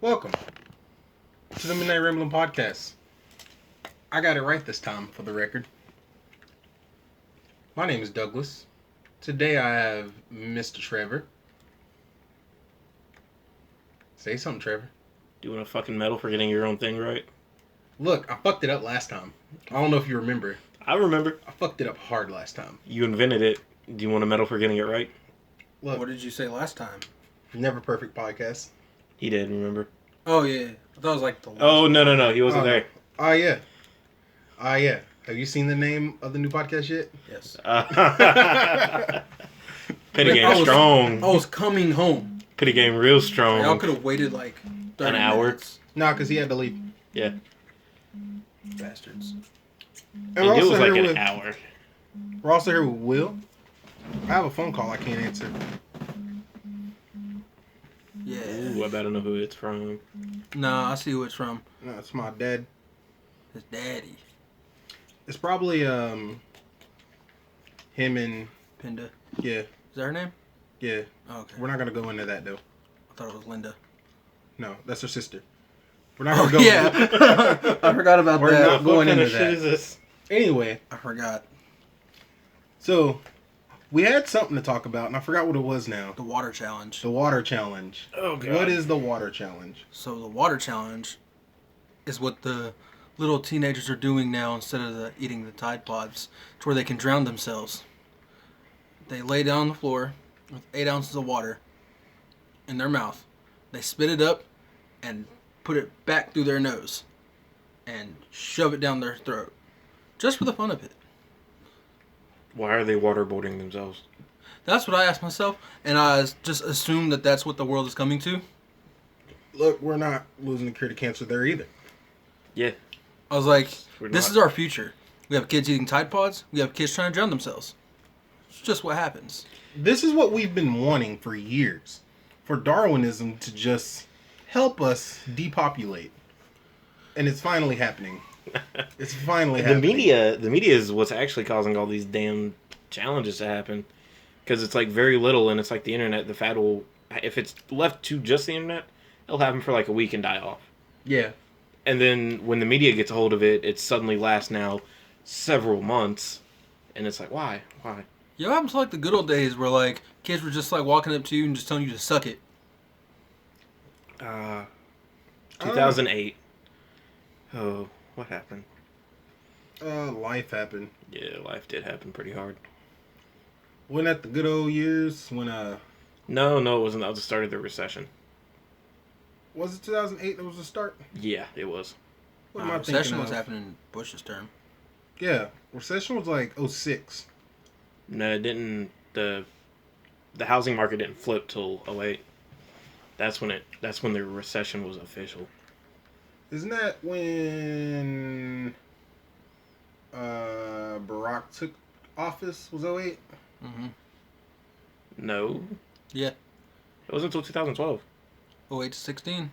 Welcome to the Midnight Rambling Podcast. I got it right this time, for the record. My name is Douglas. Today I have Mr. Trevor. Say something, Trevor. Doing a fucking medal for getting your own thing right? Look, I fucked it up last time. I don't know if you remember. I remember. I fucked it up hard last time. You invented it. Do you want a medal for getting it right? Look, What did you say last time? Never Perfect Podcast. He did, remember? Oh, yeah. I thought it was like the last Oh, no. He wasn't there. Oh, yeah. Have you seen the name of the new podcast yet? Yes. Pity game strong. I was coming home. Pity game real strong. Y'all could have waited like 30 An hour. minutes. Nah, because he had to leave. Yeah. Bastards. And It was like an hour. We're also here with Will. I have a phone call I can't answer. Yeah. Ooh, I better know who it's from. Nah, I see who it's from. No, it's my dad. His daddy. It's probably him and Pinda. yeah. Is that her name? Yeah. Oh, okay. We're not gonna go into that though. I thought it was Linda. No, that's her sister. We're not Oh, gonna go. yeah. I forgot about We're that. not going What kind into of shit that. is this? Anyway, I forgot. so we had something to talk about, and I forgot what it was now. The water challenge. The water challenge. Oh, God. What is the water challenge? So the water challenge is what the little teenagers are doing now instead of eating the Tide Pods, to where they can drown themselves. They lay down on the floor with 8 ounces of water in their mouth. They spit it up and put it back through their nose and shove it down their throat, just for the fun of it. Why are they waterboarding themselves? That's what I asked myself, and I just assumed that that's what the world is coming to. Look, we're not losing the cure to cancer there either. Yeah. I was like, We're this not. is our future. We have kids eating Tide Pods. We have kids trying to drown themselves. It's just what happens. This is what we've been wanting for years. For Darwinism to just help us depopulate. And it's finally happening. It's finally happening. The media is what's actually causing all these damn challenges to happen. Because it's like very little, and it's like the internet. The fad will, if it's left to just the internet, it'll happen for like a week and die off. Yeah. And then when the media gets a hold of it, it suddenly lasts now several months. And it's like, why? You know what happened to like the good old days where like kids were just like walking up to you and just telling you to suck it? 2008. Oh, what happened? Life happened. Yeah, life did happen pretty hard. Wasn't that the good old years when No, it wasn't. That was the start of the recession. was it 2008 that was the start? Yeah, it was. What am I Recession thinking was of? happening in Bush's term. Yeah, recession was like 06. No, it didn't. The housing market didn't flip till 08. That's when the recession was official. Isn't that when Barack took office? Was 08? Mm-hmm. No. Yeah. It wasn't until 2012. 08 to 16.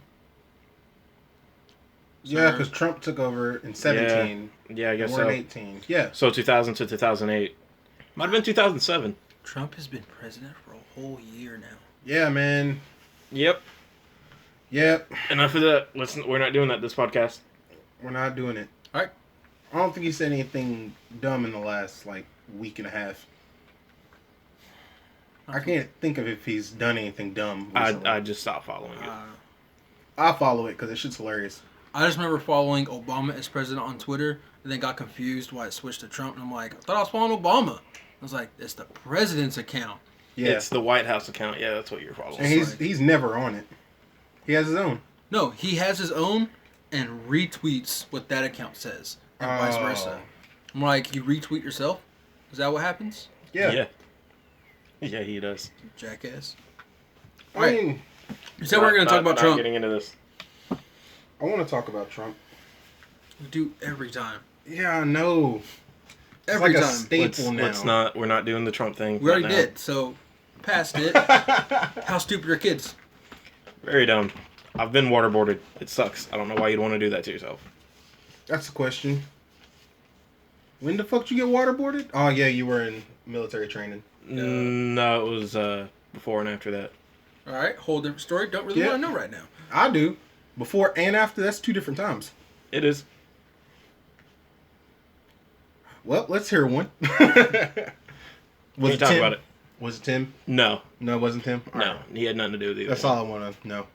Yeah, because Trump took over in 17. Yeah, I guess We're in so. 18. Yeah. So 2000 to 2008. Might have been 2007. Trump has been president for a whole year now. Yeah, man. Yep. Yep. Enough of that. We're not doing that this podcast. We're not doing it. All right. I don't think he said anything dumb in the last, week and a half. I can't think of if he's done anything dumb recently. I just stopped following it. I follow it because it shit's hilarious. I just remember following Obama as president on Twitter and then got confused why it switched to Trump. And I'm like, I thought I was following Obama. I was like, it's the president's account. Yeah. It's the White House account. Yeah, that's what you're following. And he's never on it. He has his own. No, he has his own and retweets what that account says and vice versa. I'm like, you retweet yourself? Is that what happens? Yeah. Yeah, he does. You jackass. I mean, You said we were going to talk about not Trump. Getting into this. I want to talk about Trump. We do every time. Yeah, I know. It's Every like a time. staple now. We're not doing the Trump thing. We already right now. did, so past it. How stupid are kids? Very dumb. I've been waterboarded. It sucks. I don't know why you'd want to do that to yourself. That's the question. When the fuck did you get waterboarded? Oh, yeah, you were in military training. No, it was before and after that. All right, whole different story. Don't really want to know right now. I do. Before and after, that's 2 different times. It is. Well, let's hear one. Was Can you talk about it? Was it Tim? No. No, it wasn't Tim? All No. right. He had nothing to do with it. That's all I want to know.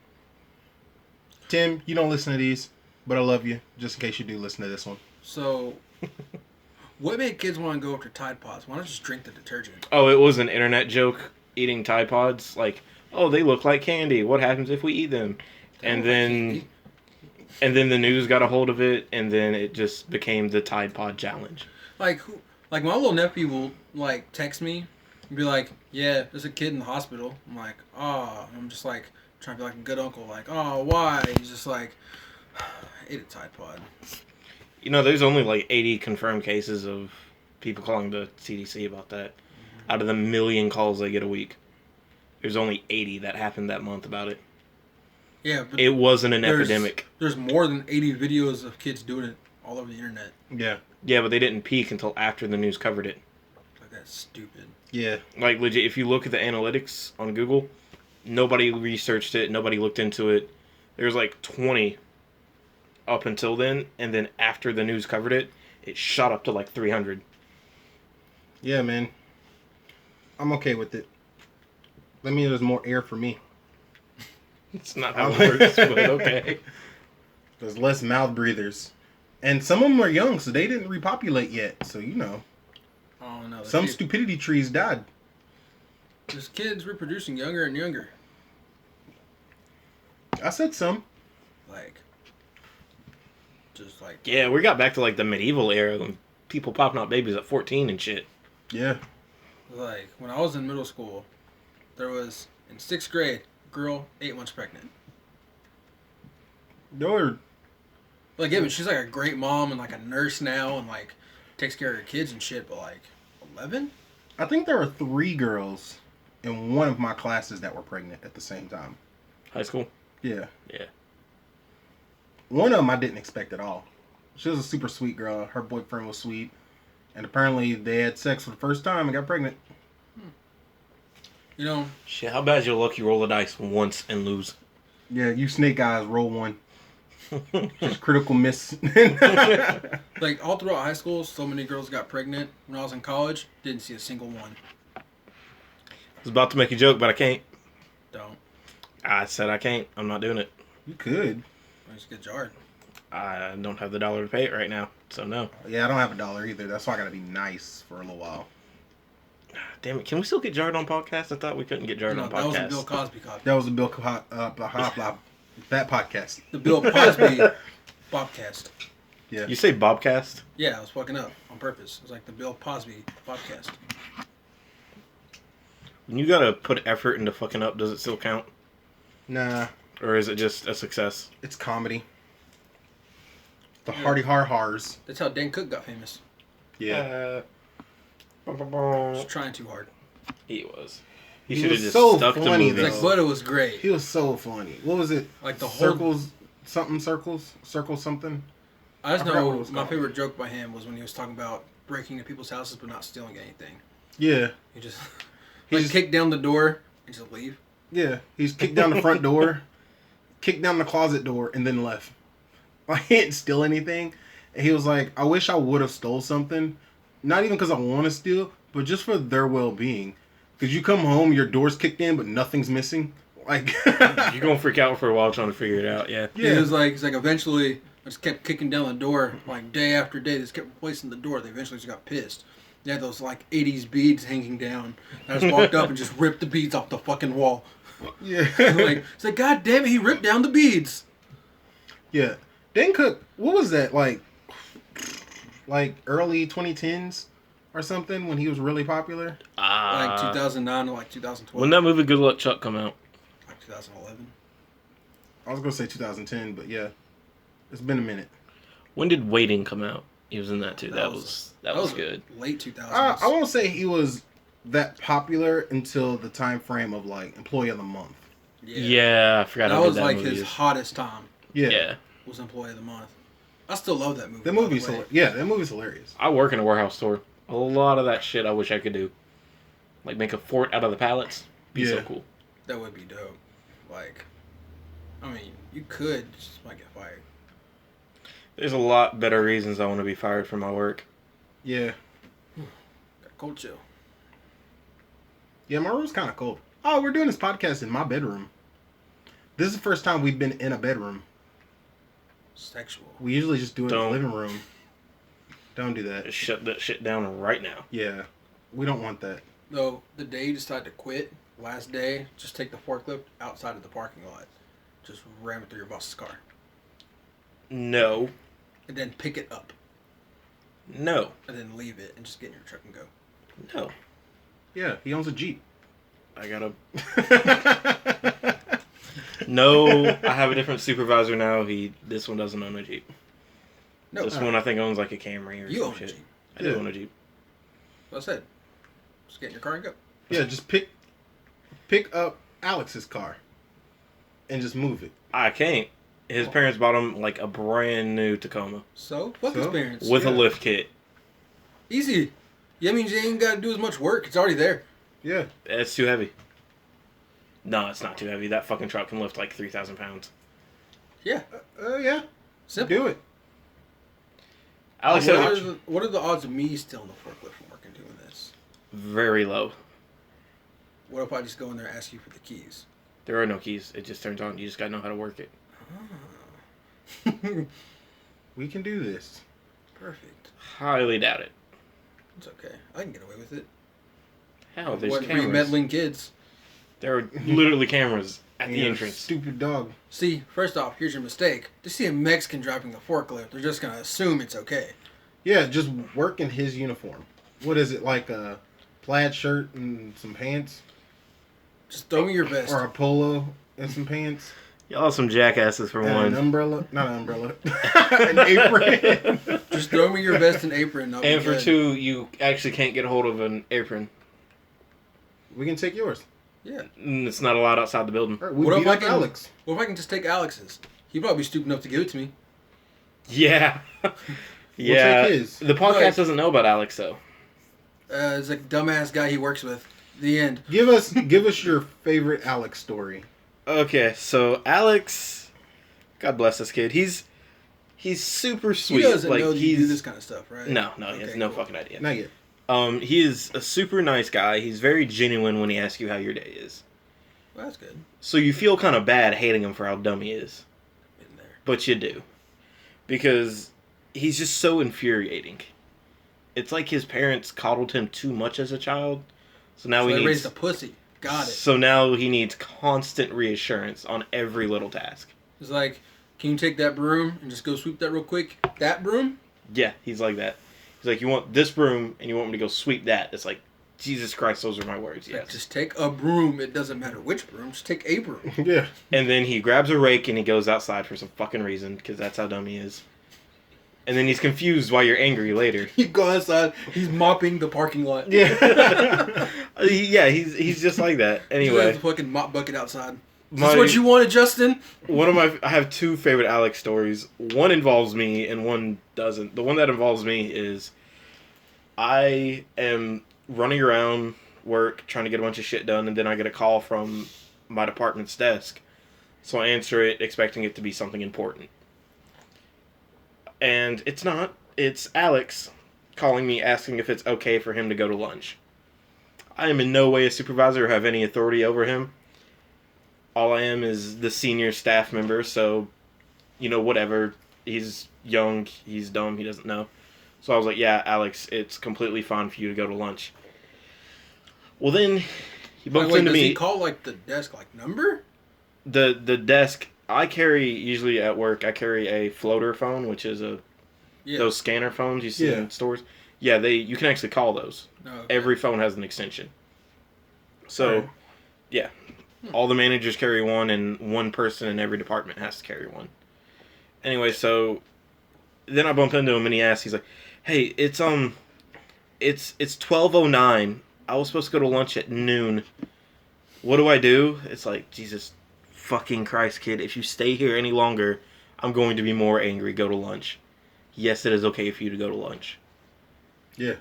Tim, you don't listen to these, but I love you, just in case you do listen to this one. So, what made kids want to go after Tide Pods? Why not just drink the detergent? Oh, it was an internet joke, eating Tide Pods. Like, oh, they look like candy. What happens if we eat them? And then the news got a hold of it, and then it just became the Tide Pod challenge. Like my little nephew will like text me and be like, "Yeah, there's a kid in the hospital." I'm like, "Oh," I'm just like trying to be like a good uncle, like, "Oh, why?" He's just like, "I ate a Tide Pod." You know, there's only like 80 confirmed cases of people calling the CDC about that. Mm-hmm. Out of the million calls they get a week, there's only 80 that happened that month about it. Yeah, but it wasn't an epidemic. There's more than 80 videos of kids doing it all over the internet. Yeah. Yeah, but they didn't peak until after the news covered it. Like, that's stupid. Yeah. Like, legit, if you look at the analytics on Google, nobody researched it, nobody looked into it. There was like 20 up until then, and then after the news covered it, it shot up to like 300. Yeah, man. I'm okay with it. That means there's more air for me. It's not how it works, but okay. There's less mouth breathers. And some of them are young, so they didn't repopulate yet. So, you know. Oh, no. Some stupidity trees died. There's kids reproducing younger and younger. I said some. Like, just like... Yeah, we got back to like the medieval era when people popping out babies at 14 and shit. Yeah. Like, when I was in middle school, there was, in 6th grade, a girl 8 months pregnant. Or Like, yeah, but she's like a great mom and like a nurse now and like takes care of her kids and shit, but like 11? I think there were 3 girls in one of my classes that were pregnant at the same time. High school? Yeah. Yeah. One of them I didn't expect at all. She was a super sweet girl. Her boyfriend was sweet. And apparently they had sex for the first time and got pregnant. You know... Shit, how bad is your luck you roll the dice once and lose? Yeah, you snake eyes, roll one. Just critical miss. Like, all throughout high school, so many girls got pregnant. When I was in college, didn't see a single one. I was about to make a joke, but I can't. Don't. I said I can't. I'm not doing it. You could. Just get jarred. I don't have the dollar to pay it right now, so no. Yeah, I don't have $1 either. That's why I gotta be nice for a little while. Damn it, can we still get jarred on podcasts? I thought we couldn't get jarred on That was a podcasts. Bill Cosby copy. That was the Bill that podcast. The Bill Cosby Bobcast. Yeah. You say Bobcast? Yeah, I was fucking up on purpose. It was like the Bill Cosby Bobcast. When you gotta put effort into fucking up, does it still count? Nah. Or is it just a success? It's comedy. The Hardy Har-Hars. That's how Dan Cook got famous. Yeah. He was trying too hard. He was. He He should have was just so stuck to funny, movies. though. Like, but it was great. He was so funny. What was it? Like the whole... Circles something? I just I forgot what know it was my called. favorite joke by him was when he was talking about breaking into people's houses but not stealing anything. Yeah. He just... He like, just- kick down the door and just leave. Yeah. He's kicked down the front door, kicked down the closet door, and then left. Like, he didn't steal anything. And he was like, I wish I would have stole something. Not even because I want to steal, but just for their well-being. Because you come home, your door's kicked in, but nothing's missing. Like, You're gonna freak out for a while trying to figure it out, yeah. Yeah. He's like, eventually, I just kept kicking down the door, like, day after day. They just kept replacing the door. They eventually just got pissed. They had those, like, 80s beads hanging down. And I just walked up and just ripped the beads off the fucking wall. Yeah. It's like, God damn it, he ripped down the beads. Yeah. Dan Cook, what was that, like early 2010s or something when he was really popular? Like 2009 or like 2012. When that movie Good Luck Chuck come out? Like 2011. I was going to say 2010, but yeah. It's been a minute. When did Waiting come out? He was in that too. That was good. Late 2000s. I won't say he was that popular until the time frame of, like, Employee of the Month. Yeah, I forgot That how good was that like movie his is. hottest time. Yeah. Was Employee of the Month. I still love that movie. That by the movie's way. that movie's hilarious. I work in a warehouse store. A lot of that shit I wish I could do. Like make a fort out of the pallets. Be so Yeah. cool. That would be dope. Like, I mean, you could, just might get fired. There's a lot better reasons I want to be fired from my work. Yeah. Got cold chill. Yeah, my room's kind of cold. Oh, we're doing this podcast in my bedroom. This is the first time we've been in a bedroom. Sexual. We usually just do it in Don't. the living room. Don't do that. Just shut that shit down right now. Yeah. We don't want that. Though, the day you decide to quit, last day, just take the forklift outside of the parking lot. Just ram it through your boss's car. No. And then pick it up. No. And then leave it and just get in your truck and go. No. Yeah, he owns a Jeep. I gotta. No, I have a different supervisor now. This one doesn't own a Jeep. No. This one I think owns like a Camry or You some own a shit. Jeep. I do own a Jeep. What I said. Just get in your car and go. Yeah, just pick up Alex's car and just move it. I can't. His parents bought him like a brand new Tacoma So, fuck his parents. with a lift kit. Easy. Yeah, means you ain't got to do as much work. It's already there. Yeah. It's too heavy. No, it's not too heavy. That fucking truck can lift like 3,000 pounds. Yeah. Yeah. Simple. Do it. Alex What are the odds of me stealing the forklift from work and doing this? very low. What if I just go in there and ask you for the keys? There are no keys. It just turns on. You just gotta know how to work it. We can do this. Perfect. Highly doubt it. It's okay. I can get away with it. Hell, there's What, cameras. meddling kids? There are literally cameras at the Yeah, entrance. Stupid dog. See, first off, here's your mistake. To see a Mexican driving the forklift, they're just gonna assume it's okay. Yeah, just work in his uniform. What is it, like a plaid shirt and some pants? Just throw me your vest. Or a polo and some pants? Y'all are some jackasses for And one. an umbrella? Not an umbrella. An apron. Just throw me your vest and apron. I'll be And for good. two, you actually can't get a hold of an apron. We can take yours. Yeah. It's not allowed outside the building. All right, we What beat if I up can- Alex. What if I can just take Alex's? He'd probably be stupid enough to give it to me. Yeah. Yeah. take his. The podcast Like- doesn't know about Alex, though. It's like dumbass guy he works with. The end. Give us your favorite Alex story. Okay, so Alex, God bless this kid. He's super sweet. He doesn't like know that you do he's this kind of stuff, right? no, he has Okay, no cool. fucking idea. Not yet. He is a super nice guy. He's very genuine when he asks you how your day is. Well, that's good. So you feel kind of bad hating him for how dumb he is, Been there. but you do, because he's just so infuriating. It's like his parents coddled him too much as a child, so now So he they needs. raised a pussy. Got it. So now he needs constant reassurance on every little task. It's like, can you take that broom and just go sweep that real quick? That broom? Yeah, he's like that. He's like, you want this broom and you want me to go sweep that. It's like, Jesus Christ, those are my words. Like, Yes. just take a broom. It doesn't matter which broom. Just take a broom. Yeah. And then he grabs a rake and he goes outside for some fucking reason because that's how dumb he is. And then he's confused why you're angry later. You go outside. He's mopping the parking lot. Yeah. Yeah, he's just like that. He has Anyway, a fucking mop bucket outside. Is my- this what you wanted, Justin? I have two favorite Alex stories. One involves me and one doesn't. The one that involves me is I am running around work trying to get a bunch of shit done, and then I get a call from my department's desk. So I answer it expecting it to be something important. And it's not. It's Alex calling me asking if it's okay for him to go to lunch. I am in no way a supervisor or have any authority over him. All I am is the senior staff member, so, whatever. He's young, he's dumb, he doesn't know. So I was like, yeah, Alex, it's completely fine for you to go to lunch. Well, then, he bumps Wait, into does me. he call like the desk number? The desk, I carry, usually at work, I carry a floater phone, which is Yeah. those scanner phones you see Yeah. in stores. Yeah, you can actually call those. Oh, okay. Every phone has an extension. So, Alright. yeah. All the managers carry one, and one person in every department has to carry one. Anyway, so then I bump into him, and he asks, he's like, "Hey, it's 12:09. I was supposed to go to lunch at noon. What do I do?" It's like, Jesus fucking Christ, kid. If you stay here any longer, I'm going to be more angry. Go to lunch. Yes, it is okay for you to go to lunch. Yeah.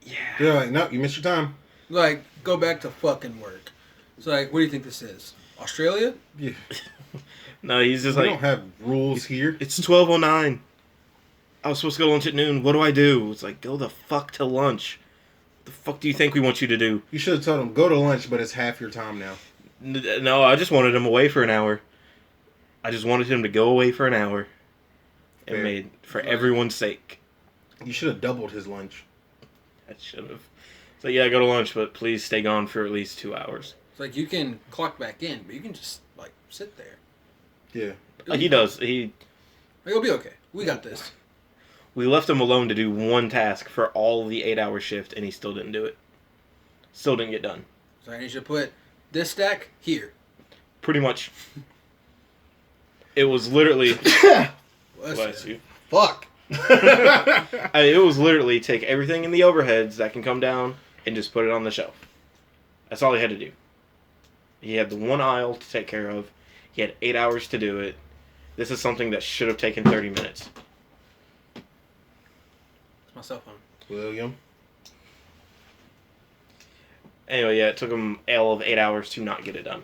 Yeah. They're like, no, you missed your time. Like, go back to fucking work. It's like, what do you think this is? Australia? Yeah. No, he's just We like, don't have rules here. it's 12:09. I was supposed to go to lunch at noon. What do I do? It's like, go the fuck to lunch. The fuck do you think we want you to do? You should have told him, go to lunch, but it's half your time now. No, I just wanted him away for an hour. I just wanted him to go away for an hour. And Fair. made for everyone's sake. You should have doubled his lunch. I should have. So yeah, go to lunch, but please stay gone for at least 2 hours. It's like you can clock back in, but you can just like sit there. Yeah. He does. It'll be okay. We got this. We left him alone to do one task for all the 8-hour shift, and he still didn't do it. Still didn't get done. So I need you to put this stack here. Pretty much. It was literally. Bless you. Fuck. It was literally take everything in the overheads that can come down and just put it on the shelf. That's all he had to do. He had the one aisle to take care of. He had 8 hours to do it. This is something that should have taken 30 minutes. It's my cell phone. William. Anyway, yeah, it took him all of 8 hours to not get it done.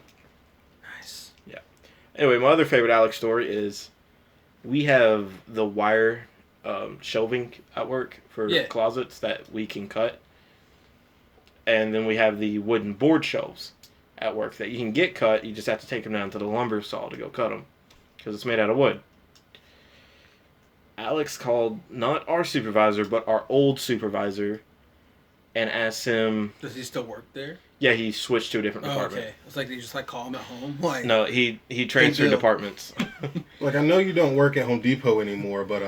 Nice. Yeah. Anyway, my other favorite Alex story is we have the wire shelving at work for closets that we can cut. And then we have the wooden board shelves at work that you can get cut. You just have to take them down to the lumber saw to go cut them because it's made out of wood. Alex called not our supervisor, but our old supervisor and asked him... Does he still work there? Yeah, he switched to a different department. Okay. It's like they just like call him at home. Like no, he transferred departments. Like, I know you don't work at Home Depot anymore, but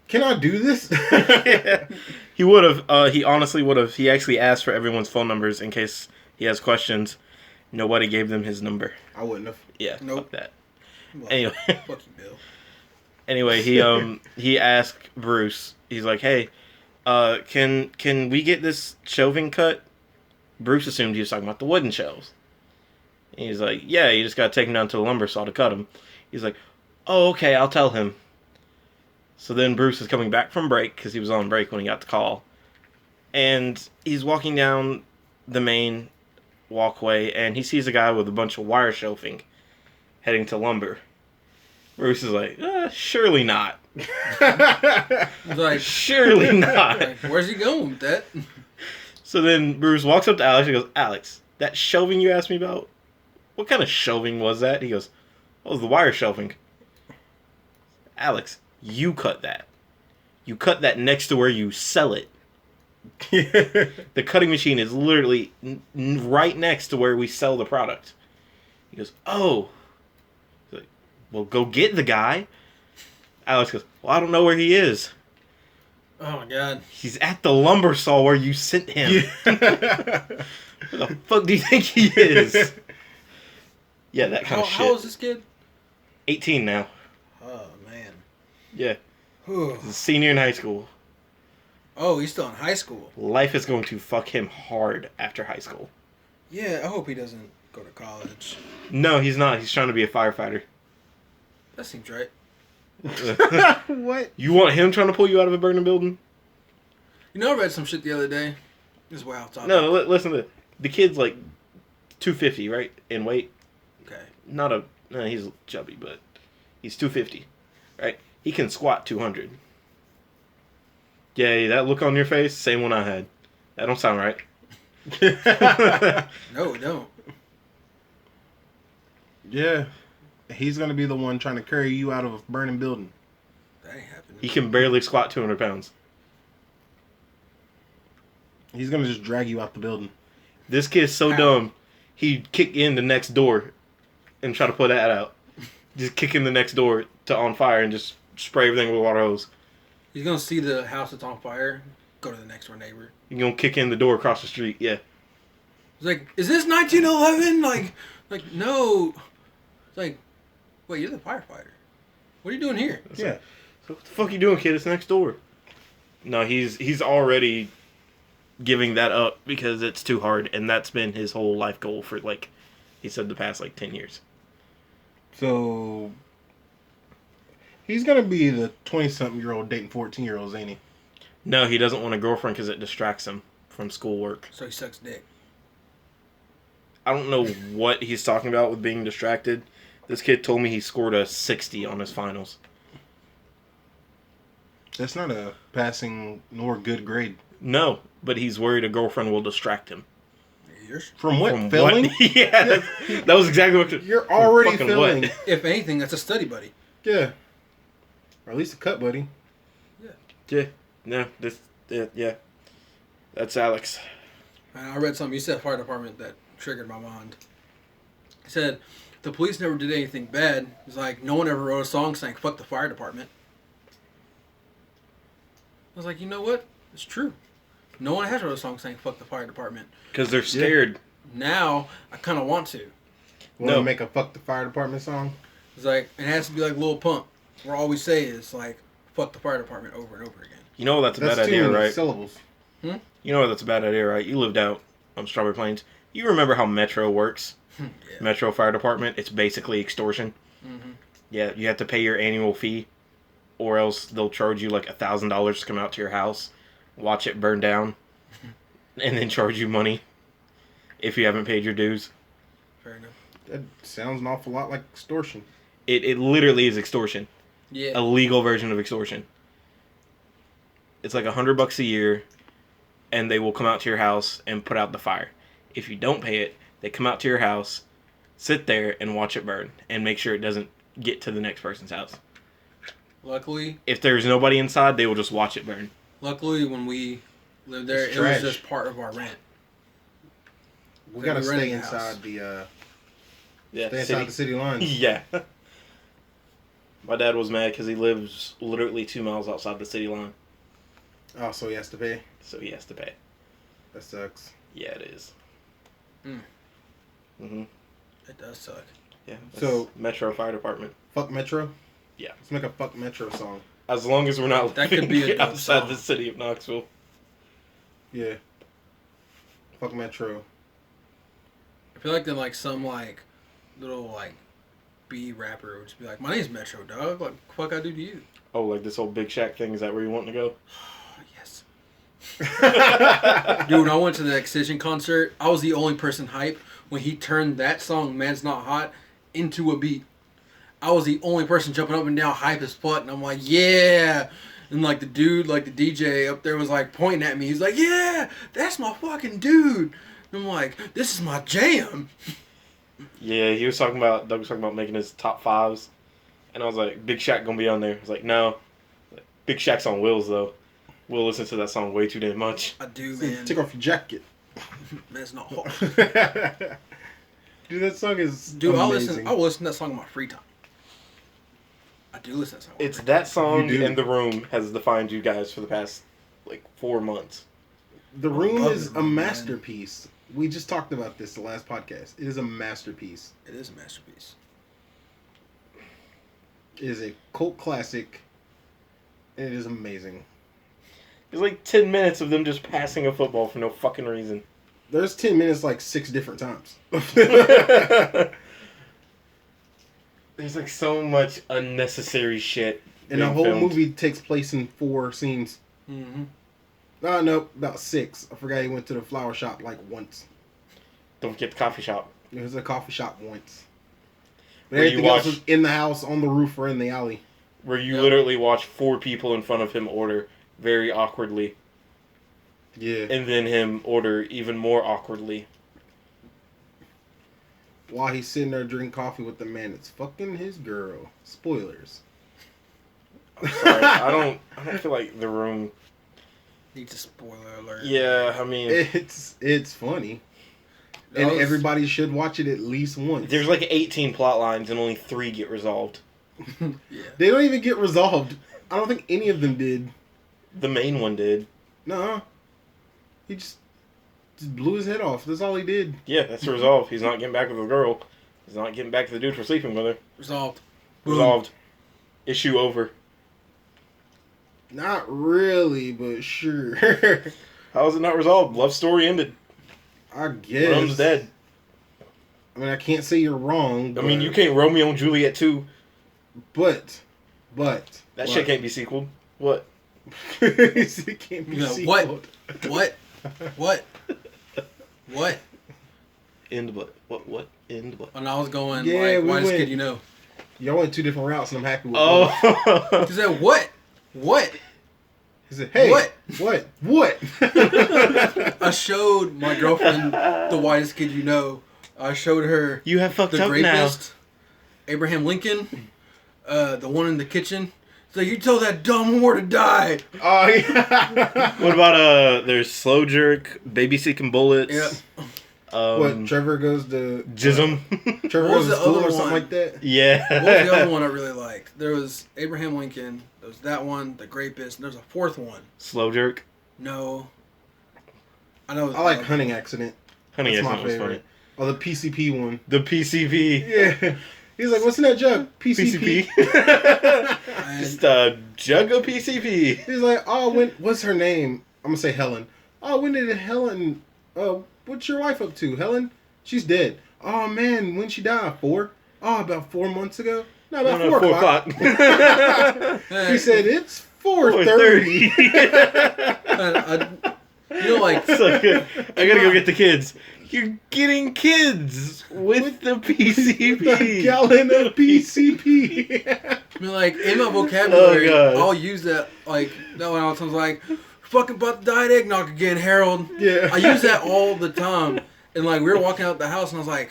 can I do this? Yeah. He would have. He honestly would have. He actually asked for everyone's phone numbers in case he has questions. Nobody gave them his number. I wouldn't have. Yeah, nope. Fuck that. Well, Anyway. Fuck you, Bill. Anyway, he asked Bruce. He's like, "Hey, can we get this shelving cut?" Bruce assumed he was talking about the wooden shelves. And he's like, "Yeah, you just gotta take them down to the lumber saw to cut them." He's like, "Oh, okay, I'll tell him." So then Bruce is coming back from break because he was on break when he got the call, and he's walking down the main walkway, and he sees a guy with a bunch of wire shelving heading to lumber. Bruce is like, surely not. Like, surely not. Like, where's he going with that? So then Bruce walks up to Alex and goes, "Alex, that shelving you asked me about, what kind of shelving was that?" He goes, "Oh, it was the wire shelving." "Alex, you cut that. You cut that next to where you sell it." The cutting machine is literally right next to where we sell the product. He goes, "Oh." He's like, "Well, go get the guy." Alex goes, "Well, I don't know where he is." Oh my god. "He's at the lumber saw where you sent him." Where the fuck do you think he is? Yeah, that kind of shit. How old is this kid? 18 now. Oh man. Yeah. Whew. He's a senior in high school. Oh, he's still in high school. Life is going to fuck him hard after high school. Yeah, I hope he doesn't go to college. No, he's not. He's trying to be a firefighter. That seems right. What? You want him trying to pull you out of a burning building? You know, I read some shit the other day. This is why I'll talk. No, listen to the kid's like 250, right, in weight. Okay. No, he's chubby, but he's 250, right? He can squat 200. Yeah, that look on your face, same one I had. That don't sound right. No, it don't. Yeah. He's going to be the one trying to carry you out of a burning building. That ain't happening. He can barely squat 200 pounds. He's going to just drag you out the building. This kid's so dumb, he'd kick in the next door and try to put that out. Just kick in the next door to on fire and just spray everything with a water hose. He's gonna see the house that's on fire, go to the next door neighbor. You're gonna kick in the door across the street, yeah. He's like, "Is this 1911?" Like no. It's like, wait, you're the firefighter. What are you doing here? Yeah. So what the fuck you doing, kid? It's next door. No, he's already giving that up because it's too hard, and that's been his whole life goal for, like, he said the past, 10 years. So, he's going to be the 20-something-year-old dating 14-year-olds, ain't he? No, he doesn't want a girlfriend because it distracts him from schoolwork. So he sucks dick. I don't know what he's talking about with being distracted, This kid told me he scored a 60 on his finals. That's not a passing nor good grade. No, but he's worried a girlfriend will distract him. Years? From what? From Failing? what? Yeah, that was exactly what. You're already fucking failing. what? If anything, that's a study buddy. Yeah. Or at least a cut buddy. Yeah, no, yeah. That's Alex. I read something you said, fire department, that triggered my mind. He said, the police never did anything bad. It's like, no one ever wrote a song saying, fuck the fire department. I was like, you know what? It's true. No one has wrote a song saying, fuck the fire department. Because they're scared. Now, I kind of want to. Want to No. make a fuck the fire department song? It's like, it has to be like Lil Pump, where all we say is, like, fuck the fire department over and over again. You know that's a That's bad too idea, many right? syllables. You know that's a bad idea, right? You lived out on Strawberry Plains. You remember how Metro works? Yeah. Metro Fire Department. It's basically extortion. Mm-hmm. Yeah, you have to pay your annual fee, or else they'll charge you like $1,000 to come out to your house, watch it burn down, and then charge you money if you haven't paid your dues. Fair enough. That sounds an awful lot like extortion. It literally is extortion. Yeah. A legal version of extortion. It's like $100 a year, and they will come out to your house and put out the fire. If you don't pay it, they come out to your house, sit there, and watch it burn, and make sure it doesn't get to the next person's house. Luckily, If there's nobody inside, they will just watch it burn. when we lived there, It's it was trash. just part of our rent. We So gotta we stay rented the house. inside the Yeah, stay inside the city lines. Yeah. My dad was mad because he lives literally 2 miles outside the city line, Oh, so he has to pay. so he has to pay. That sucks. Yeah, it is. Mm. Mm-hmm. It does suck. Yeah. So- that's Metro Fire Department. Fuck Metro. Yeah. Let's make a fuck Metro song. As long as we're not That could be a dope outside song. the city of Knoxville. Yeah. Fuck Metro. I feel like then like some like little like B rapper would just be like, "My name's Metro, dog. What the fuck I do to you?" Oh, like this whole Big Shack thing. Is that where you want to go? Oh, yes. Dude, when I went to the Excision concert, I was the only person hype when he turned that song "Man's Not Hot" into a beat. I was the only person jumping up and down hype as fuck, and I'm like, yeah. And like the dude, like the DJ up there was like pointing at me. He's like, yeah, that's my fucking dude. And I'm like, this is my jam. Yeah, Doug was talking about making his top fives. And I was like, Big Shack gonna be on there. I was like, no. Big Shack's on Will's, though. Will listens to that song way too damn much. I do, man. Take off your jacket. Man's not hot. Dude, that song is Dude, amazing. I will listen to that song in my free time. I do listen to that song. It's that song You do. and The Room has defined you guys for the past, 4 months. The Room love is The a Room, man. masterpiece. We just talked about this the last podcast. It is a masterpiece. It is a masterpiece. It is a cult classic. And it is amazing. It's like 10 minutes of them just passing a football for no fucking reason. There's 10 minutes like 6 different times. There's like so much unnecessary shit. And the being whole filmed. movie takes place in 4 scenes. Mm-hmm. No, about 6. I forgot he went to the flower shop like once. Don't forget the coffee shop. It was a coffee shop once. But Where you everything else watch- was in the house, on the roof, or in the alley. Where you Yep. literally watch 4 people in front of him order very awkwardly. Yeah. And then him order even more awkwardly. While he's sitting there drinking coffee with the man that's fucking his girl. Spoilers. I'm sorry. I don't feel like The Room. Needs a spoiler alert. Yeah, I mean, It's funny. That And was- everybody should watch it at least once. there's like 18 plot lines and only 3 get resolved. Yeah. They don't even get resolved. I don't think any of them did. The main one did. No. He just blew his head off. That's all he did. Yeah, that's resolved. He's not getting back with the girl. He's not getting back to the dude for sleeping with her. Resolved. Boom. Resolved. Issue over. Not really, but sure. How is it not resolved? Love story ended. I guess. Rum's dead. I mean, I can't say you're wrong. I mean, you can't Romeo and Juliet too. But. That shit can't be sequeled. What? It can't be Yeah, sequeled. what? What? What? In the butt. What? In the butt. And I was going, Yeah, like, we whitest went- kid you know. Y'all went 2 different routes, and I'm happy with both. Oh. He said, what? What? He said, hey, What? What? I showed my girlfriend the whitest kid you know. I showed her You have fucked the up rapist, Abraham Lincoln, the one in the kitchen. So you tell that dumb whore to die. Oh, yeah. now. What about there's slow jerk, baby seeking bullets. Yeah. What, Trevor goes to... Jism. Trevor What goes was to the school other or something one? like that? Yeah. What was the other one I really liked? There was Abraham Lincoln. There was that one, the rapist. And there's a fourth one. Slow jerk. No. I know. I like Hunting Accident. Honey, That's yes, my that was favorite. Oh, the PCP one. The PCV. Yeah. He's like, what's in that jug? PCP. And Just a jug of PCP. He's like, oh, what's her name? I'm going to say Helen. Oh, when did Helen... what's your wife up to, Helen? She's dead. Oh, man, when she died? 4? Oh, about 4 months ago? No, about 4 o'clock. He said, it's 4:30. 4:30. you know, like, It's like, I gotta go get the kids. You're getting kids with the A PCP. gallon of PCP. I mean, like, in my vocabulary, Oh, God. I'll use that, like, that one all the time. Like, fucking about to diet eggnog again, Harold. Yeah. I use that all the time. And, like, we were walking out the house, and I was like,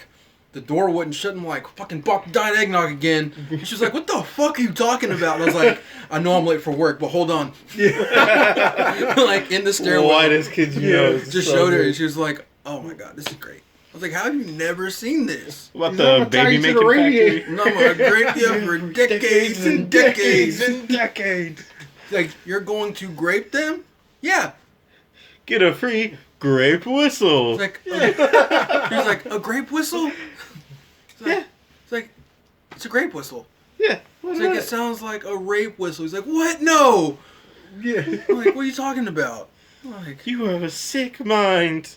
the door wouldn't shut, and I'm like, fucking about to diet eggnog again. And she was like, what the fuck are you talking about? And I was like, I know I'm late for work, but hold on. Like, in the stairwell. Whitest kids you know. is Just so showed her, good. and she was like, oh my god, this is great. I was like, how have you never seen this? What He's about like, the "I'm baby tied to the making radiator." factory? No, I'm gonna grape you for decades and decades. and decades. Like, you're going to grape them? Yeah. Get a free grape whistle. It's like, he's like, a grape whistle? It's like, Yeah. It's like, it's a grape whistle. Yeah. It's like, it sounds like a rape whistle. He's like, what? No. Yeah. I'm like, what are you talking about? I'm like, You have a sick mind.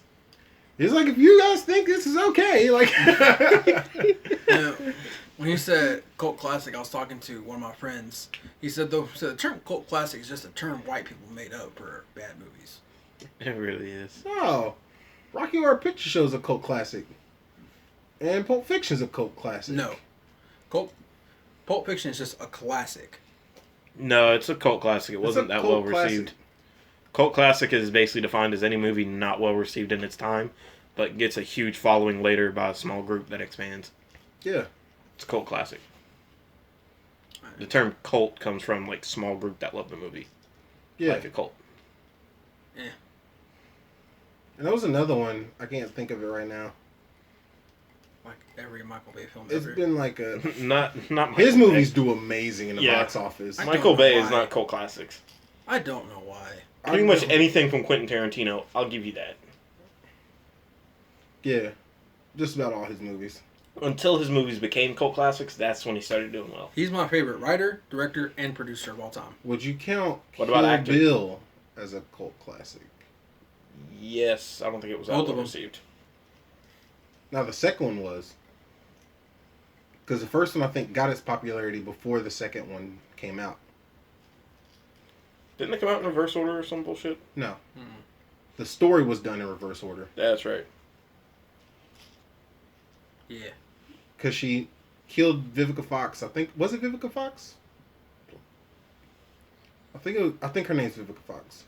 He's like, if you guys think this is okay, like... yeah. When he said cult classic, I was talking to one of my friends. He said, the term cult classic is just a term white people made up for bad movies. It really is. No. Rocky Horror Picture Show is a cult classic. And Pulp Fiction's a cult classic. No. Pulp Fiction is just a classic. No, it's a cult classic. It It's wasn't a that cult well received. classic. Cult classic is basically defined as any movie not well received in its time, but gets a huge following later by a small group that expands. Yeah. It's a cult classic. The term cult comes from like small group that love the movie. Yeah. Like a cult. Yeah. And there was another one. I can't think of it right now. Like every Michael Bay film It's ever. been like a... not His Michael movies Bay. do amazing in the Yeah. box office. I Michael don't know Bay is why. not cult classics. I don't know why. Pretty much anything from Quentin Tarantino, I'll give you that. Yeah. Just about all his movies. Until his movies became cult classics, that's when he started doing well. He's my favorite writer, director, and producer of all time. Would you count What about Kill acting? Bill as a cult classic? Yes, I don't think it was that Both well of them. received. Now, the second one was. Because the first one, I think, got its popularity before the second one came out. Didn't they come out in reverse order or some bullshit? No. Mm. The story was done in reverse order. That's right. Yeah. Because she killed Vivica Fox. I think... Was it Vivica Fox? I think her name's Vivica Fox.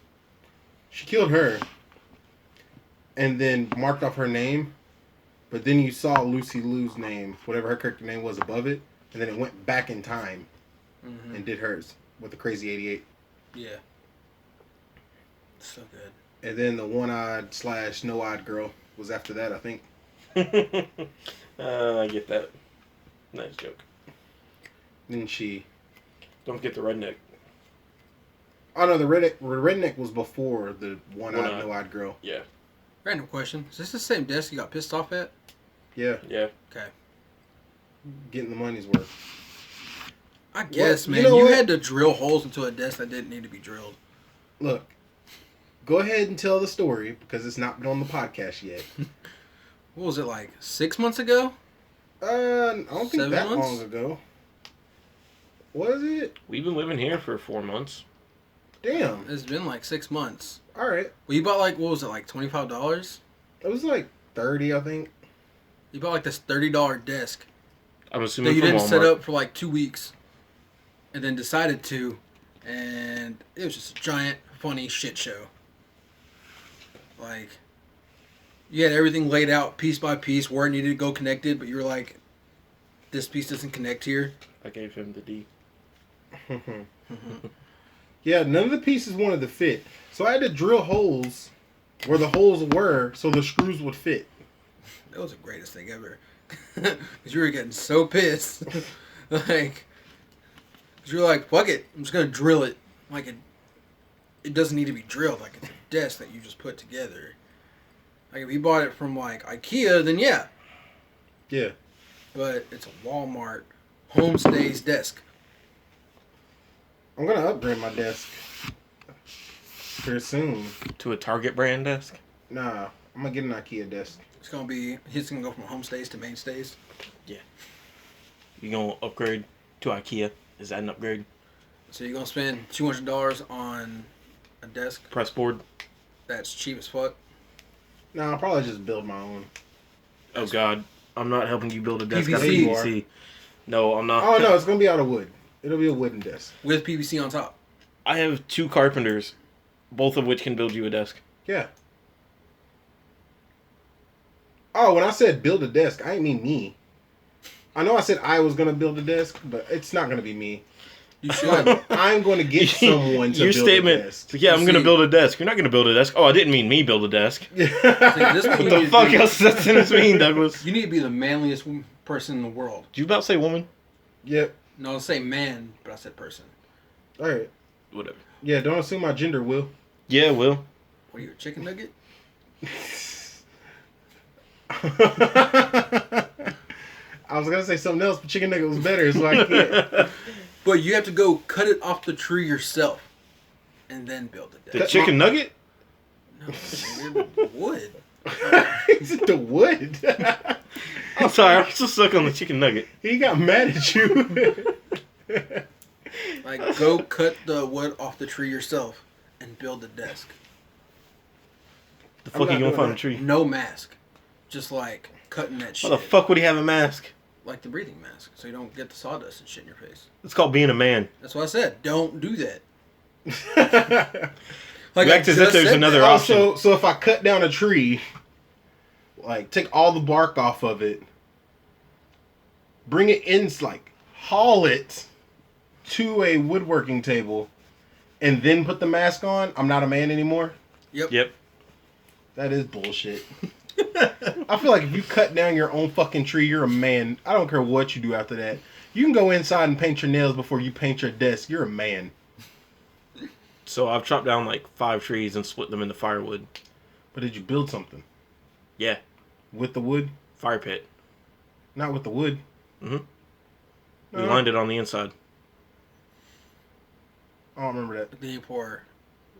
She killed her. And then marked off her name. But then you saw Lucy Liu's name, whatever her character name was, above it. And then it went back in time Mm-hmm. and did hers with the Crazy 88. Yeah. So good. And then the one-eyed / no-eyed girl was after that, I think. I get that. Nice joke. Then she... Don't forget the redneck. Oh, no, the redneck was before the one-eyed, One-eyed. no-eyed girl. Yeah. Random question. Is this the same desk you got pissed off at? Yeah, Yeah. Okay. getting the money's worth. I guess, you man. know You what? had to drill holes into a desk that didn't need to be drilled. Look, go ahead and tell the story, because it's not been on the podcast yet. What was it, like 6 months ago? I don't think 7 that months? long ago. Was it? We've been living here for 4 months. Damn. It's been like 6 months. All right. Well, you bought like, what was it, like $25? It was like 30, I think. You bought like this $30 desk I'm assuming that you from didn't Walmart. set up for like 2 weeks, and then decided to, and it was just a giant funny shit show. Like, you had everything laid out piece by piece where it needed to go connected, but you were like, this piece doesn't connect here. I gave him the D. Yeah, none of the pieces wanted to fit. So I had to drill holes where the holes were so the screws would fit. That was the greatest thing ever. Because you were getting so pissed. Like, because you're like, fuck it, I'm just going to drill it. Like, it doesn't need to be drilled. Like, it's a desk that you just put together. Like, if you bought it from, like, IKEA, then yeah. Yeah. But it's a Walmart Homestays desk. I'm going to upgrade my desk pretty soon. To a Target brand desk? Nah, I'm going to get an IKEA desk. It's going to be, it's going to go from Homestays to Mainstays. Yeah. You gonna upgrade to IKEA? Is that an upgrade? So you're going to spend $200 on a desk Press board? that's cheap as fuck. Nah, I'll probably just build my own. Oh god. I'm not helping you build a desk out of PVC. PVC. No, I'm not. Oh, no, it's going to be out of wood. It'll be a wooden desk. With PVC on top. I have 2 carpenters, both of which can build you a desk. Yeah. Oh, when I said build a desk, I didn't mean me. I know I said I was going to build a desk, but it's not going to be me. You should. I'm going to get someone to Your build statement, a desk. yeah, I'm You going to see- build a desk. You're not going to build a desk. Oh, I didn't mean me build a desk. This What means the fuck else does that sentence mean, Douglas? You need to be the manliest person in the world. Did you about say woman? Yep. No, I say man, but I said person. All right. Whatever. Yeah, don't assume my gender, Will. Yeah, Will. What are you, a chicken nugget? I was gonna say something else, but chicken nugget was better, so I can't. But you have to go cut it off the tree yourself, and then build it. The chicken nugget? No, nigga, wood. Is it the wood? I'm sorry, I'm still stuck on the chicken nugget. He got mad at you. Like, go cut the wood off the tree yourself and build a desk. The I'm fuck not you gonna doing find a that. tree? No mask. Just like cutting that Why shit. the fuck would he have a mask? Like the breathing mask, so you don't get the sawdust and shit in your face. It's called being a man. That's what I said. Don't do that. You act as if just there's said another that. option. Also, so if I cut down a tree, like take all the bark off of it, bring it in, like haul it to a woodworking table, and then put the mask on, I'm not a man anymore. Yep. That is bullshit. I feel like if you cut down your own fucking tree, you're a man. I don't care what you do after that. You can go inside and paint your nails before you paint your desk. You're a man. So I've chopped down like 5 trees and split them into firewood. But did you build something? Yeah. With the wood? Fire pit. Not with the wood. Mm-hmm. We No. lined it on the inside. I don't remember that. Then you pour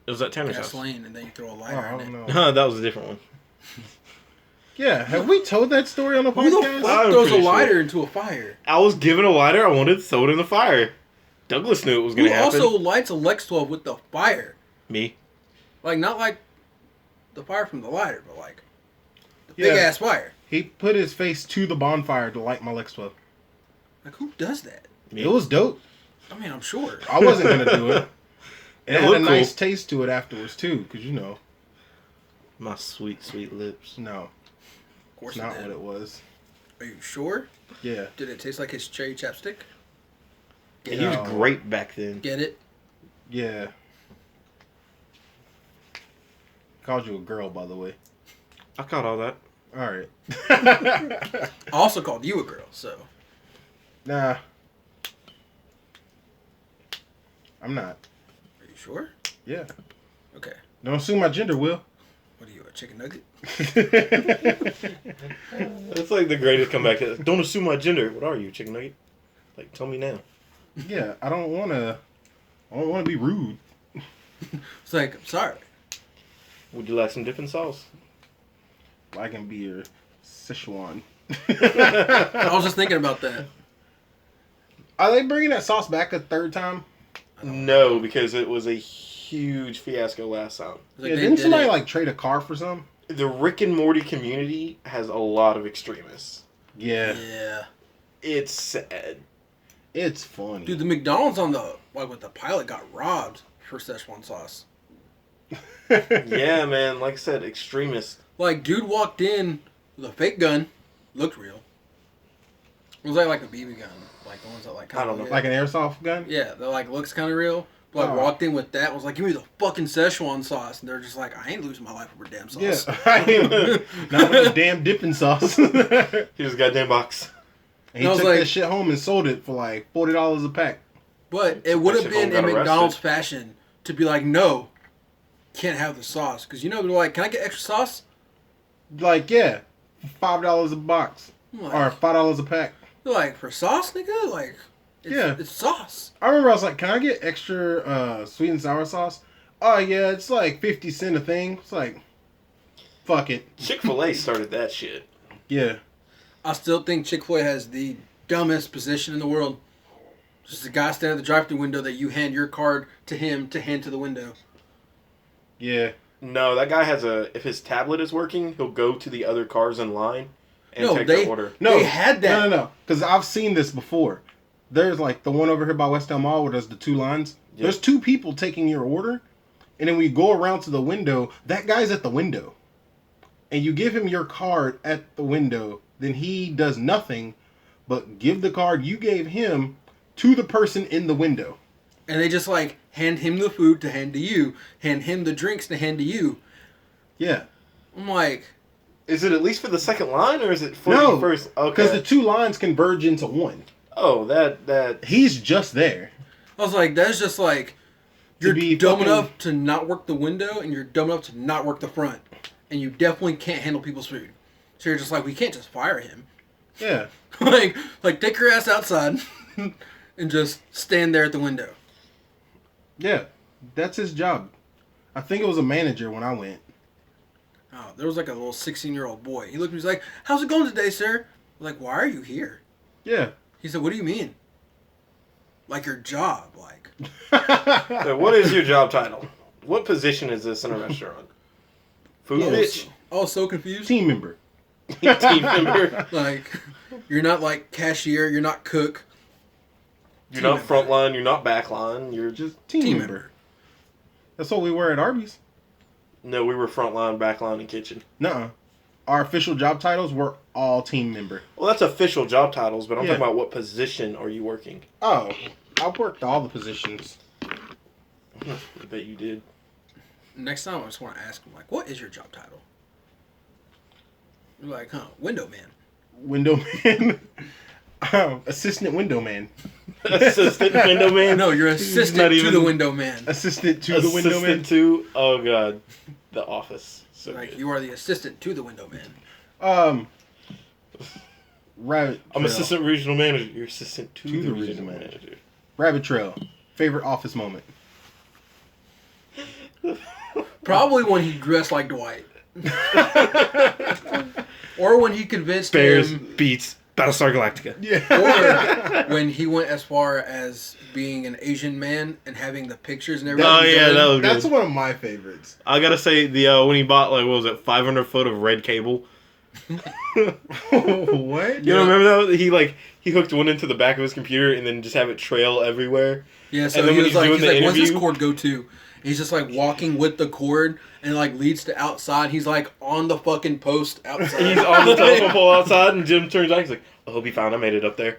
It was at Tanner's house. gasoline and then you throw a Oh, lighter I in don't it. know. That was a different one. Yeah, have we told that story on the Who the podcast? fuck I'm throws a pretty sure. lighter into a fire? I was given a lighter. I wanted to throw it in the fire. Douglas knew it was going Who to happen. also lights a Lex 12 with the fire? Me. Like, not like the fire from the lighter, but like the Yeah. big ass fire. He put his face to the bonfire to light my Lex 12. Like, who does that? Me. It was dope. I mean, I'm sure. I wasn't going to do it. It It had a looked nice cool. taste to it afterwards, too, because, you know, My sweet, sweet lips. no, Of course it's it not did. what it was. Are you sure? Yeah. Did it taste like his cherry chapstick? And Get he it? was great back then. Get it? Yeah. Called you a girl, by the way. I caught all that. All right. I also called you a girl, so. Nah. I'm not. Are you sure? Yeah. Okay. Don't assume my gender, Will. What are you, a chicken nugget? That's like the greatest comeback. Don't assume my gender. What are you, chicken nugget? Like, tell me now. Yeah, I don't want to be rude. It's like, I'm sorry. Would you like some dipping sauce? I can be your Sichuan. I was just thinking about that. Are they bringing that sauce back a third time? No, because it was a huge fiasco last time. Like, Yeah, they didn't did somebody it. like trade a car for some? The Rick and Morty community has a lot of extremists. Yeah. Yeah. It's sad. It's funny. Dude, the McDonald's on the with the pilot got robbed for Szechuan sauce. Yeah, man. Like I said, extremist. Like, dude walked in with a fake gun, looked real. Was that like a BB gun? Like the ones that like I don't know. Like an airsoft gun? yeah, that like looks kind of real. But like walked in with that, was like, give me the fucking Szechuan sauce, and they're just like, I ain't losing my life over damn sauce. Yeah. Not with the damn dipping sauce. Here's a goddamn box. And he took that shit home and sold it for like $40 a pack. But it would have been in got McDonald's arrested. fashion to be like, no, can't have the sauce. Because, you know, they're like, can I get extra sauce? Like, yeah, $5 a box. Like, Or $5 a pack. they're like, for sauce, nigga? Like, it's sauce. I remember I was like, can I get extra sweet and sour sauce? Oh, yeah, it's like 50 cents a thing. It's like, fuck it. Chick-fil-A started that shit. Yeah. I still think Chick-fil-A has the dumbest position in the world. Just a guy standing at the drive-thru window that you hand your card to him to hand to the window. Yeah. No, that guy has if his tablet is working, he'll go to the other cars in line and take their order. No, they had that. No. Because I've seen this before. There's like the one over here by West Elm Mall where there's the two lines. Yeah. There's two people taking your order. And then we go around to the window. That guy's at the window. And you give him your card at the window. Then he does nothing but give the card you gave him to the person in the window. And they just like hand him the food to hand to you, hand him the drinks to hand to you. Yeah. I'm like, Is it at least for the second line, or is it for No, the first? Okay. because the two lines converge into one. Oh, that. He's just there. I was like, that's just like, you're be dumb fucking- enough to not work the window, and you're dumb enough to not work the front. And you definitely can't handle people's food. So you're just like, we can't just fire him. Yeah. like take your ass outside and just stand there at the window. Yeah. That's his job. I think it was a manager when I went. Oh, there was like a little 16-year-old boy. He looked at me, he's like, how's it going today, sir? I'm like, why are you here? Yeah. He said, what do you mean? Like your job, like. So what is your job title? What position is this in a restaurant? Food bitch? Oh, so confused. Team member. Team member? Like, you're not like cashier, you're not cook. You're Team not member. front line, you're not back line, you're just... Just team member. That's what we were at Arby's. No, we were front line, back line, and kitchen. Nuh-uh. Our official job titles were all team member. Well, that's official job titles, but I'm Yeah. talking about what position are you working? Oh, I've worked all the positions. I bet you did. Next time I just want to ask him, like, what is your job title? You're like, window man. Window man. Assistant window man. Assistant window man? No, you're not assistant to even- the window man. Assistant to the window man. Assistant to... Oh, God. The Office. So Like, good. you are the assistant to the window man. Rabbit I'm Trail. assistant regional manager. You're assistant to the regional regional manager. Rabbit Trail. Favorite office moment. Probably when he dressed like Dwight. Or when he convinced Bears him. beats Battlestar Galactica. Yeah. Or when he went as far as being an Asian man and having the pictures and everything. Oh, yeah, that was That's good. one of my favorites. I gotta say, the when he bought, like, what was it, 500 foot of red cable? What? You don't remember that? He hooked one into the back of his computer and then just have it trail everywhere. Yeah, so And then he when was he's like, doing the when's this interview- cord go to? And he's just like walking with the cord and like leads to outside. He's like on the fucking post outside. He's on the telephone pole outside, and Jim turns out. He's like, "I hope he found I made it up there."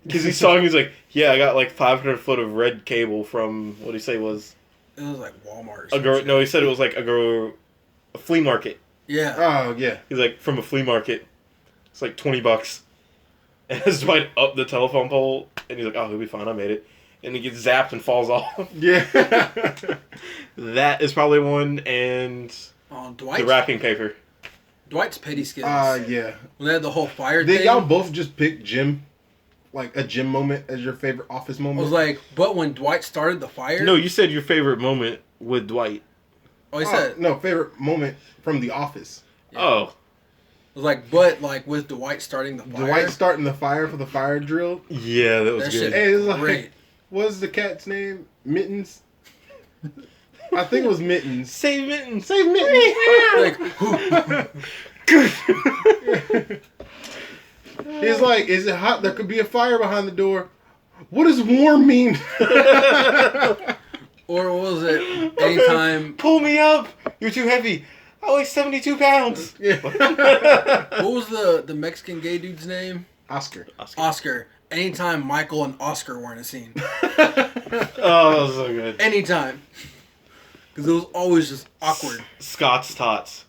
Because he's talking. He's like, "Yeah, I got like 500 foot of red cable from what did he say was It was like Walmart. Or a some girl? shit. No, he said it was like a flea market. Yeah. Oh, yeah. He's like, from a flea market. It's like $20. And it's right up the telephone pole, and he's like, "Oh, he'll be fine. I made it." And he gets zapped and falls off. Yeah. That is probably one, and On the Dwight's, wrapping paper. Dwight's petty skills. Yeah. When they had the whole fire Did thing. y'all both just pick Jim? Like a Jim moment as your favorite office I moment? was like, but when Dwight started the fire. No, you said your favorite moment with Dwight. Oh, he said. no, favorite moment from The Office. Yeah. Oh. I was like, but like with Dwight starting the fire. Dwight starting the fire for the fire drill. Yeah, that was That good. shit- Hey, it's like, Great. what's the cat's name? Mittens? I think it was Mittens. Save Mittens. Save Mittens! Like, who? He's like, is it hot? There could be a fire behind the door. What does warm mean? Or what was it? Anytime. Pull me up. You're too heavy. I weigh 72 pounds. Yeah. What was the Mexican gay dude's name? Oscar. Oscar. Anytime Michael and Oscar were in a scene. Oh, that was so good. Anytime. Because it was always just awkward. Scott's Tots.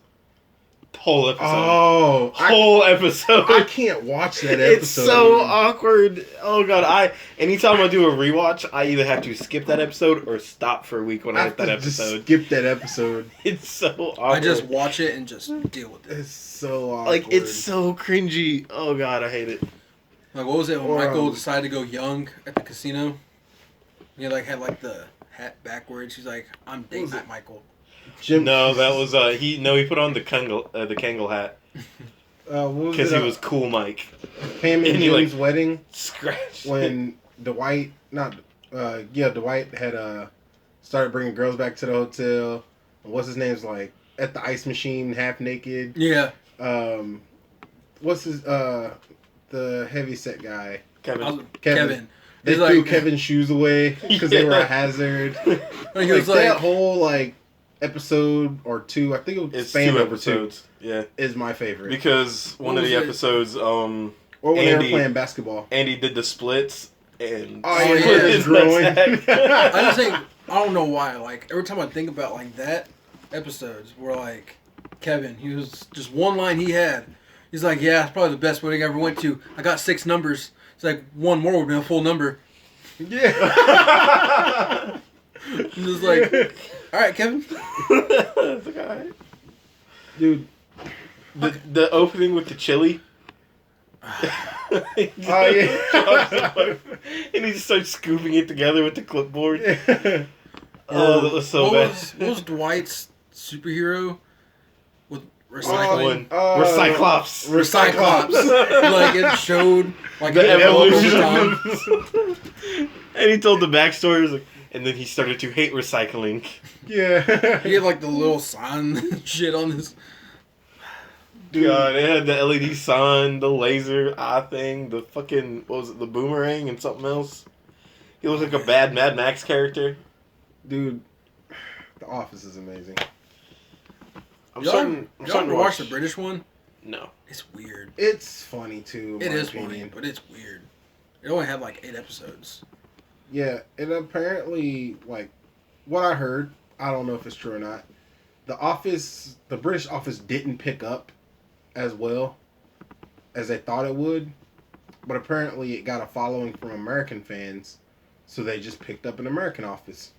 Whole episode. Oh. Whole episode. I can't watch that episode. It's so awkward. Oh god, anytime I do a rewatch, I either have to skip that episode or stop for a week when I hit that episode. Just skip that episode. It's so awkward. I just watch it and just deal with it. It's so awkward. like it's so cringy. Oh god, I hate it. Like what was it when Michael decided to go young at the casino? He had like the hat backwards. He's like, I'm dating that Michael. Jim. No, that was he put on the Kangol hat because he was Cool Mike. Pam and Jim's wedding. Scratch When Dwight had started bringing girls back to the hotel. What's his name's like at the ice machine, half naked. Yeah. What's his the heavyset guy? Kevin. They threw Kevin's shoes away because they were a hazard. He was that whole episode or two. I think it was it's spanned 2 over episodes. Yeah, is my favorite because one of the episodes, or when they were playing basketball. Andy did the splits and his growing. I just think I don't know why. Like every time I think about that episodes where Kevin, he was just one line he had. He's like, yeah, it's probably the best wedding I ever went to. I got 6 numbers. It's like one more would be a full number. Yeah. I'm just like, all right, Kevin. It's like, all right. Dude, the opening with the chili. Oh yeah. And he just starts scooping it together with the clipboard. Oh, that was so bad. What was Dwight's superhero with recycling? Recyclops. Like it showed the evolution of them. And he told the backstory. He was like, and then he started to hate recycling. Yeah. He had the little sign shit on his. Dude. God, it had the LED sign, the laser eye thing, the fucking the boomerang and something else. He was like a bad Mad Max character. Dude, The Office is amazing. I'm starting to watch the British one. No, it's weird. It's funny too. It is funny, but it's weird. It only had 8 episodes. Yeah, and apparently, what I heard, I don't know if it's true or not. The British Office didn't pick up as well as they thought it would, but apparently it got a following from American fans, so they just picked up an American Office,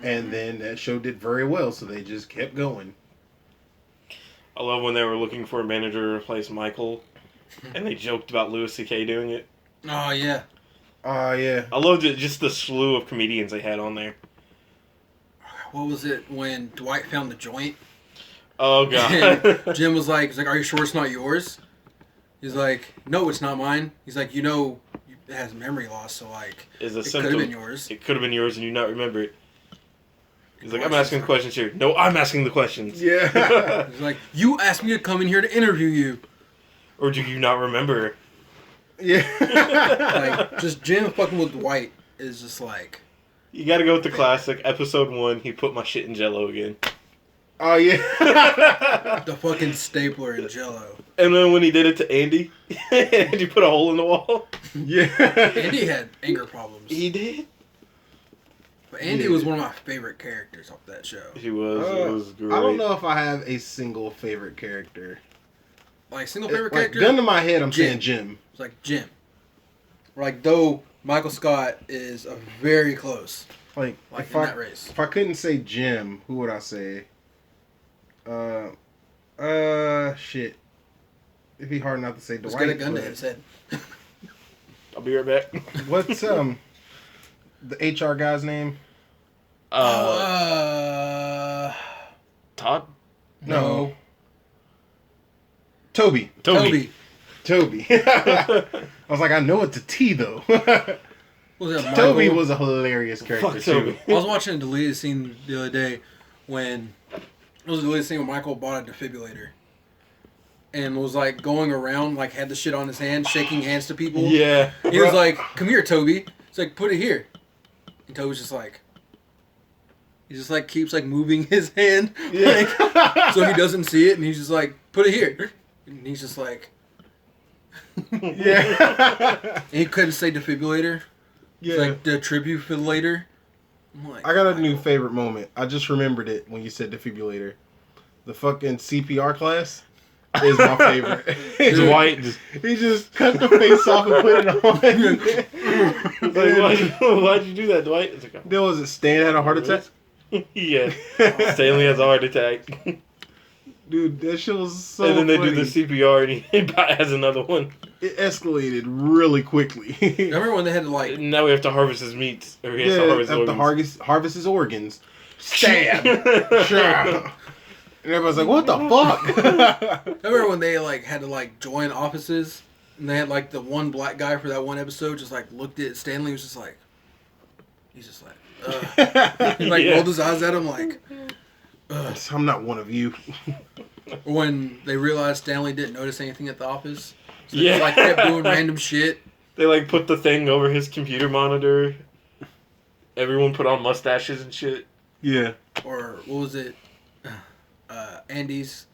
and then that show did very well, so they just kept going. I love when they were looking for a manager to replace Michael, and they joked about Louis C.K. doing it. Oh yeah. Yeah. I loved it, just the slew of comedians they had on there. What was it when Dwight found the joint? Oh god. And Jim was like, "Are you sure it's not yours?" He's like, "No, it's not mine." He's like, "It has memory loss, so it could have been yours. It could have been yours, and you not remember it." He's like, "I'm asking the questions here." No, I'm asking the questions. Yeah. He's like, "You asked me to come in here to interview you." Or do you not remember? Yeah. Just Jim fucking with Dwight is just You gotta go with the classic. Episode 1, he put my shit in Jell-O again. Oh, yeah. the fucking stapler in Jell-O. And then when he did it to Andy, Andy put a hole in the wall. Yeah. Andy had anger problems. He did? But Andy was one of my favorite characters off that show. He was. It was great. I don't know if I have a single favorite character. Single favorite character? Gun to my head, I'm saying Jim. It's Jim. Though Michael Scott is a very close. That race. If I couldn't say Jim, who would I say? Shit. It'd be hard not to say Dwight. Let's get a gun to his head. I'll be right back. What's the HR guy's name? Todd? No. Toby. Toby. I was like, I know it's a T though. Toby was a hilarious character too. I was watching a deleted scene the other day when it was a deleted scene when Michael bought a defibrillator. and was like going around, like had the shit on his hand, shaking hands to people. Yeah. He was like, "Come here, Toby." He's like, "Put it here." And Toby's just like, he just like keeps like moving his hand, like, so he doesn't see it, and he's just like, "Put it here." And he's just like, Yeah. and he couldn't say defibrillator. Yeah. It's like the defibrillator. I'm like, I got a new favorite moment. I just remembered it when you said defibrillator. The fucking CPR class is my favorite. Dwight He just cut the face off and put it on. like, why'd you do that, Dwight? It's like, There was it. Stan had a heart attack. yeah. Stanley has a heart attack. Dude, that shit was so and then they funny. do the CPR and he has another one. It escalated really quickly. Remember when they had to like? Now we have to harvest his meat. Or he has Yeah, to harvest his have to organs. harvest his organs. Stab! Sure. And everybody's like, what the fuck? Remember when they like had to like join offices, and they had like the one black guy for that one episode just like looked at Stanley, was just like, he's just like, he like Yeah. rolled his eyes at him like. I'm not one of you. Or when they realized Stanley didn't notice anything at the office, so Yeah. they like kept doing random shit. They like put the thing over his computer monitor. Everyone put on mustaches and shit. Yeah. Or what was it? Andy's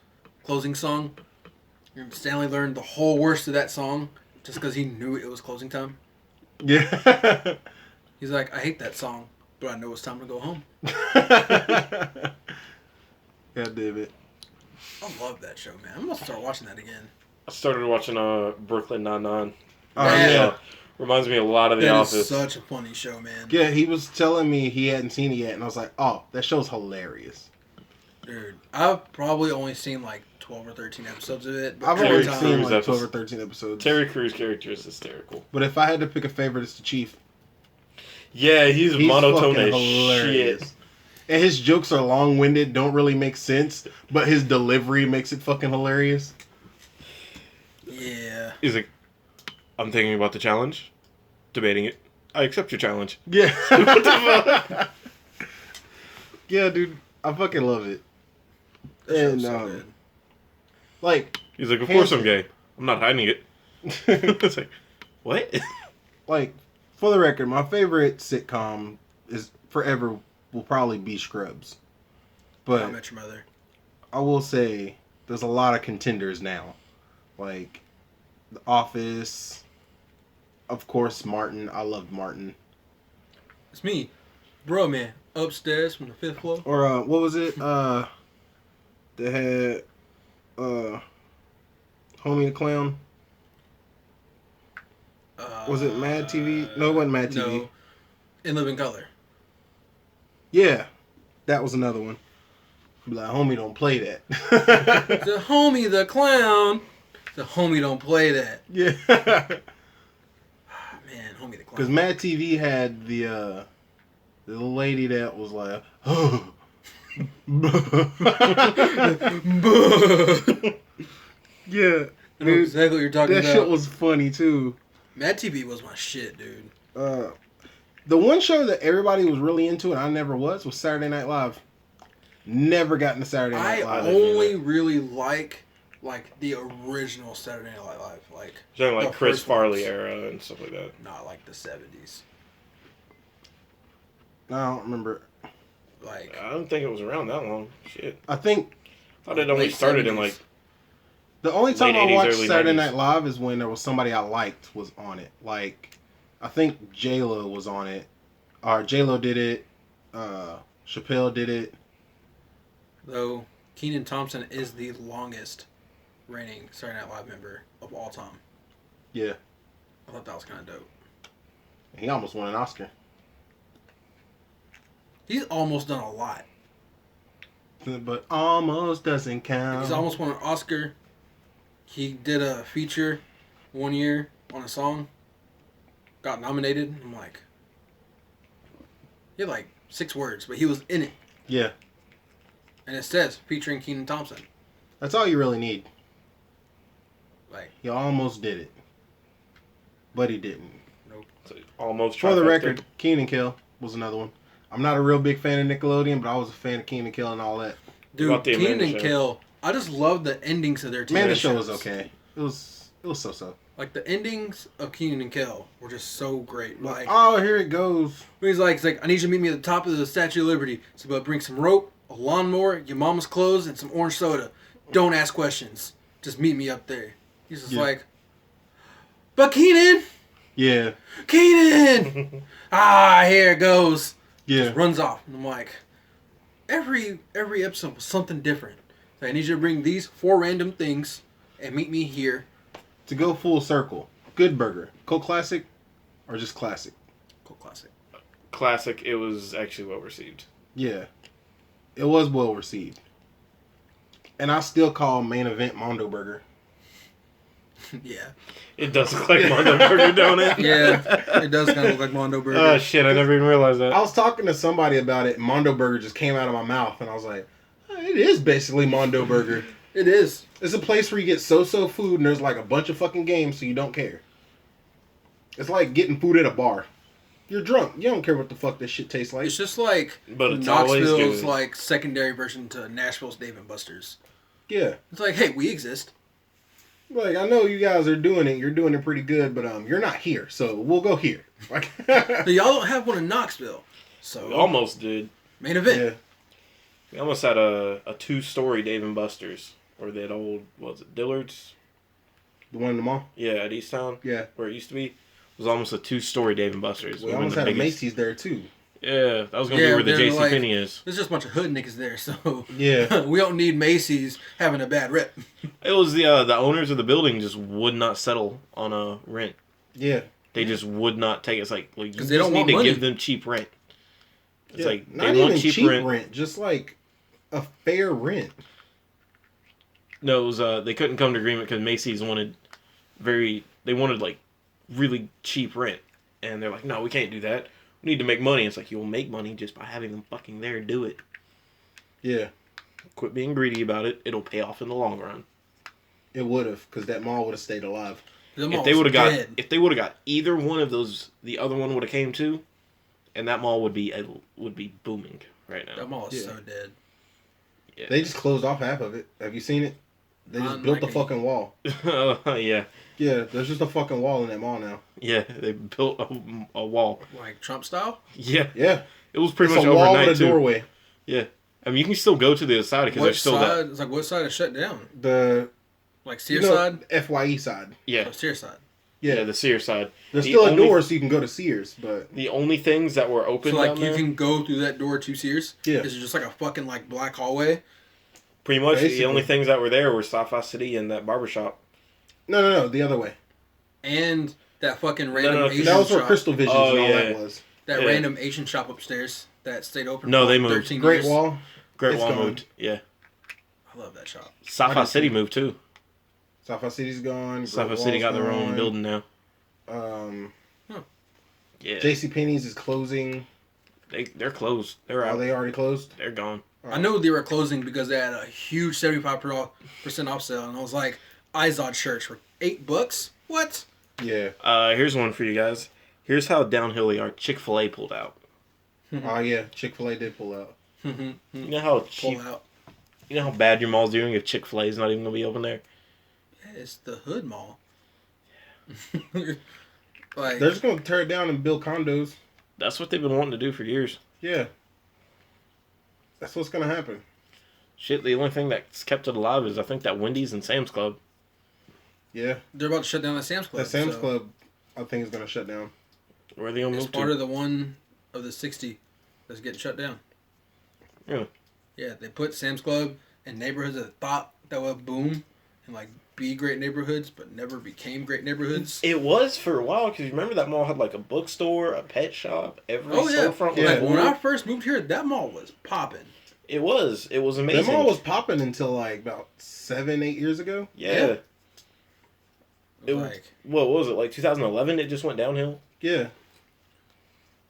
closing song. And Stanley learned the whole worst of that song just because he knew it was closing time. Yeah. He's like, I hate that song, but I know it's time to go home. God damn it. I love that show, man. I'm gonna start watching that again. I started watching Brooklyn Nine-Nine. Oh, Yeah. yeah. Reminds me a lot of The That Office. is such a funny show, man. Yeah, he was telling me he hadn't seen it yet, and I was like, oh, that show's hilarious. Dude, I've probably only seen like 12 or 13 episodes of it. But I've every only Terry time- seen Crews like 12 or episode. 13 episodes. Terry Crews' character is hysterical. But if I had to pick a favorite, it's the Chief. Yeah, he's monotone fucking as hilarious. shit. And his jokes are long-winded, don't really make sense, but his delivery makes it fucking hilarious. Yeah. He's like, I'm thinking about the challenge, debating it. I accept your challenge. Yeah. Yeah, dude. I fucking love it. That show's And, so good. like, He's like, of course I'm gay. I'm not hiding it. It's like, what? like, for the record, my favorite sitcom is forever will probably be Scrubs. How I But Met Your Mother. I will say there's a lot of contenders now. Like The Office, of course, Martin. I loved Martin. It's me, bro, man, upstairs from the 5th floor. Or what was it? They had Homie the Clown. Was it Mad TV? No, it wasn't Mad TV. No, In Living Color. Yeah, that was another one. Be like, homie, don't play that. The homie the clown. The homie don't play that. Yeah. Man, homie the Because clown. Mad TV had the lady that was like, yeah. I know Dude, exactly what you're talking that about. shit was funny too. Mad TV was my shit, dude. The one show that everybody was really into and I never was Saturday Night Live. Never got into Saturday Night I Live. only really like the original Saturday Night Live, like Something like the Chris first Farley ones. era and stuff like that. Not like the 70s. I don't remember. Like I don't think it was around that long. Shit. I think I thought it only Late started in 70s. like the only time Late I 80s, watched early Saturday 90s. Night Live is when there was somebody I liked was on it. Like, I think J-Lo was on it. Or J-Lo did it. Chappelle did it. though, Kenan Thompson is the longest reigning Saturday Night Live member of all time. Yeah. I thought that was kind of dope. He almost won an Oscar. He's almost done a lot. But almost doesn't count. He's almost won an Oscar. He did a feature one year on a song. Got nominated. I'm like, he had like 6 words, but he was in it. Yeah. And it says featuring Kenan Thompson. That's all you really need. Like, He almost did it. But he didn't. almost. For the trifecta. record, Kenan Kel was another one. I'm not a real big fan of Nickelodeon, but I was a fan of Kenan Kel and all that. dude, about the Amanda Kenan Show? Kel I just love the endings of their TV Man, the show shows. was okay. It was so. Like the endings of Keenan and Kel were just so great. Like, oh, here it goes. he's like, I need you to meet me at the top of the Statue of Liberty. So, but bring some rope, a lawnmower, your mama's clothes, and some orange soda. Don't ask questions. Just meet me up there. He's just like, but Keenan, Yeah. Keenan, here it goes. Yeah. Just runs off, and I'm like, every episode was something different. So I need you to bring these 4 random things and meet me here. To go full circle, Good Burger, Cult Classic, or just Classic? Cult Classic. Classic. It was actually well received. Yeah. It was well received. And I still call Main Event Mondo Burger. Yeah. It does look like Mondo Burger, don't it? Yeah, it does kind of look like Mondo Burger. Oh shit! I never even realized that. I was talking to somebody about it, and Mondo Burger just came out of my mouth, and I was like, it is basically Mondo Burger. It is. It's a place where you get so-so food, and there's like a bunch of fucking games, so you don't care. It's like getting food at a bar. You're drunk. You don't care what the fuck this shit tastes like. It's just like But it's always Knoxville's good. like secondary version to Nashville's Dave and Buster's. Yeah. It's like, hey, we exist. Like, I know you guys are doing it. You're doing it pretty good, but you're not here, so we'll go here. Like, But y'all don't have one in Knoxville. So We almost did. Main event. yeah. We almost had a 2-story Dave and Buster's, or that old, what was it, Dillard's? The one in the mall? Yeah, at Easttown, Yeah. where it used to be. It was almost a 2-story Dave and Buster's. We Would've almost been had the a biggest. Macy's there, too. Yeah, that was gonna Yeah, be where the they're JC like- Penney is. There's just a bunch of hood niggas there, so Yeah. we don't need Macy's having a bad rep. It was the owners of the building just would not settle on a rent. Yeah. They just would not take it. It's like you 'Cause just they don't need want to money. give them cheap rent. It's Yeah. like Not they want even cheap, rent. just like a fair rent. No, it was they couldn't come to agreement because Macy's wanted like really cheap rent, and they're like, no, we can't do that. We need to make money. It's like, you'll make money just by having them fucking there do it. Yeah. Quit being greedy about it. It'll pay off in the long run. It would have, because that mall would have stayed alive. If they would have got either one of those, the other one would have came too, and that mall would be booming right now. That mall is Yeah. so dead. Yeah. They just closed off half of it. Have you seen it? They just built the fucking wall. Yeah, Yeah, there's just a fucking wall in that mall now. yeah. They built a wall. Like Trump style? Yeah, Yeah. it was pretty It's much a wall overnight with a too. doorway. Yeah, I mean you can still go to the other side because What there's still side? that. It's like, what side is shut down? The Like Sears side? FYE side. Yeah, Oh, Sears side. Yeah. yeah, the Sears side. There's The still a only- door so you can go to Sears, but The only things that were open So like down you there, can go through that door to Sears? Yeah. Is it just like a fucking like black hallway? pretty much the Basically. only things that were there were Sci-Fi City and that barbershop. no, the other way. And that fucking random no, Asian That was where shop. Crystal Visions Oh, and all yeah. that was. That Yeah. random Asian shop upstairs that stayed open No, for they like moved. 13 Great years. Wall. Great It's Wall gone. moved. Yeah, I love that shop. Sci-Fi do City too. moved too. Sci-Fi City's gone. Sci-Fi City got their own building now. Yeah, JCPenney's is closing. they're closed. They're Are out. they already closed? They're gone. I know they were closing because they had a huge 75% off sale, and I was like, Izod shirts for $8? What? Yeah. Here's one for you guys. Here's how downhill they are. Chick-fil-A pulled out. Oh yeah, Chick-fil-A did pull out. You know how Pull cheap. out. You know how bad your mall's doing if Chick-fil-A is not even gonna be open there. Yeah, it's the hood mall. Like, They're just gonna tear it down and build condos. That's what they've been wanting to do for years. Yeah. That's what's gonna happen. Shit, the only thing that's kept it alive is I think that Wendy's and Sam's Club. Yeah. they're about to shut down the Sam's Club. That Sam's so Club, I think, is gonna shut down. Where are they gonna It's move part to? of the one of the 60 that's getting shut down. Really? Yeah, they put Sam's Club in neighborhoods that thought that would boom and like be great neighborhoods, but never became great neighborhoods. It was for a while because you remember that mall had like a bookstore, a pet shop, every Oh yeah, storefront was Yeah. like full. when I first moved here, that mall was popping. It was That amazing. mall was popping until like about 7-8 years ago. yeah. It was, Like, what was it, like 2011? It just went downhill. Yeah.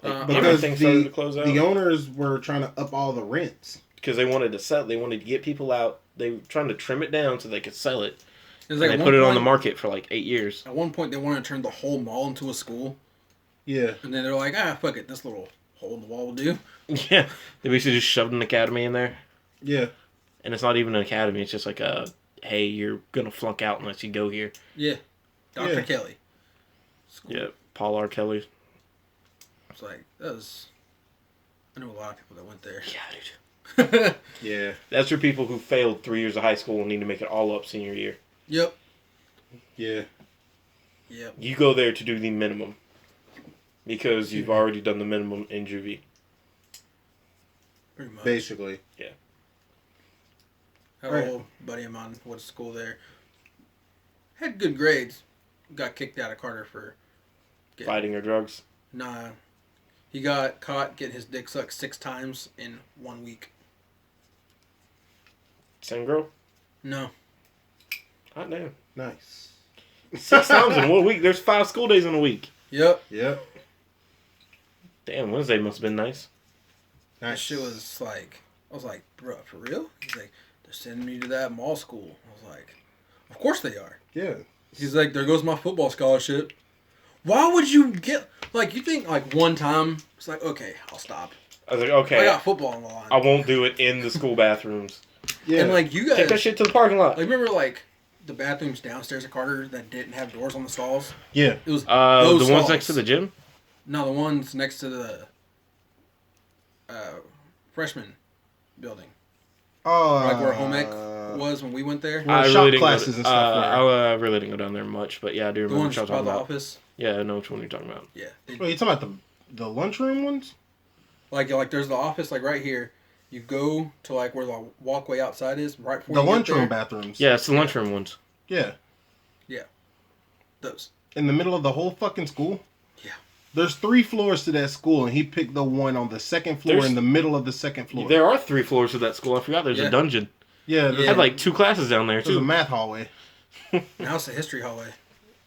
Uh, Because Everything started to close out. the owners were trying to up all the rents. Because they wanted to sell. They wanted to get people out. They were trying to trim it down so they could sell it. it was And like they at put one it on the point- market for like 8 years. At one point, they wanted to turn the whole mall into a school, Yeah. and then they're like, fuck it, this little hole in the wall will do. Yeah, they basically just shoved an academy in there. Yeah. And it's not even an academy. It's just like a, hey, you're going to flunk out unless you go here. Yeah. Dr. Yeah. Kelly. School. Yeah, Paul R. Kelly. It's like, that was... I know a lot of people that went there. Yeah, dude. Yeah. That's for people who failed 3 years of high school and need to make it all up senior year. Yep. Yeah. Yep. You go there to do the minimum. Because you've already done the minimum in juvie. Pretty much. Basically. Had a old buddy of mine went to school there. Had good grades. Got kicked out of Carter for... Fighting or drugs. Nah. He got caught getting his dick sucked 6 times in 1 week. Same girl? No. Hot damn. Nice. 6 times in 1 week. There's 5 school days in a week. Yep. Yep. Damn, Wednesday must have been nice. That Nice. shit was like... I was like, bro, for real? He's like, they're sending me to that mall school. I was like, of course they are. Yeah. He's like, there goes my football scholarship. Why would you get... Like, you think, like, one time, it's like, okay, I'll stop. I was like, I okay, got football on the line. I won't do it in the school bathrooms. Yeah. And, like, you guys... Take that shit to the parking lot. Like, remember, like, the bathrooms downstairs at Carter that didn't have doors on the stalls? Yeah. It was The those ones stalls. next to the gym? No, the ones next to the freshman building. Oh. Like where home ec was when we went there. Well, shop classes and stuff there. I really didn't go down there much, but yeah, I do The remember ones what by you're the talking about. office. Yeah, I know which one you're talking about. Yeah. Wait, you talking about the lunchroom ones? Like there's the office like right here. You go to like where the walkway outside is, right before The you get lunchroom there. bathrooms. Yeah, it's the lunchroom ones. Yeah. Those. In the middle of the whole fucking school? Yeah. There's 3 floors to that school, and he picked the one on the second floor in the middle of the second floor. There are 3 floors to that school. I forgot there's Yeah. a dungeon. Yeah, It there's, had like 2 classes down there, there's a too. math hallway. Now it's the history hallway.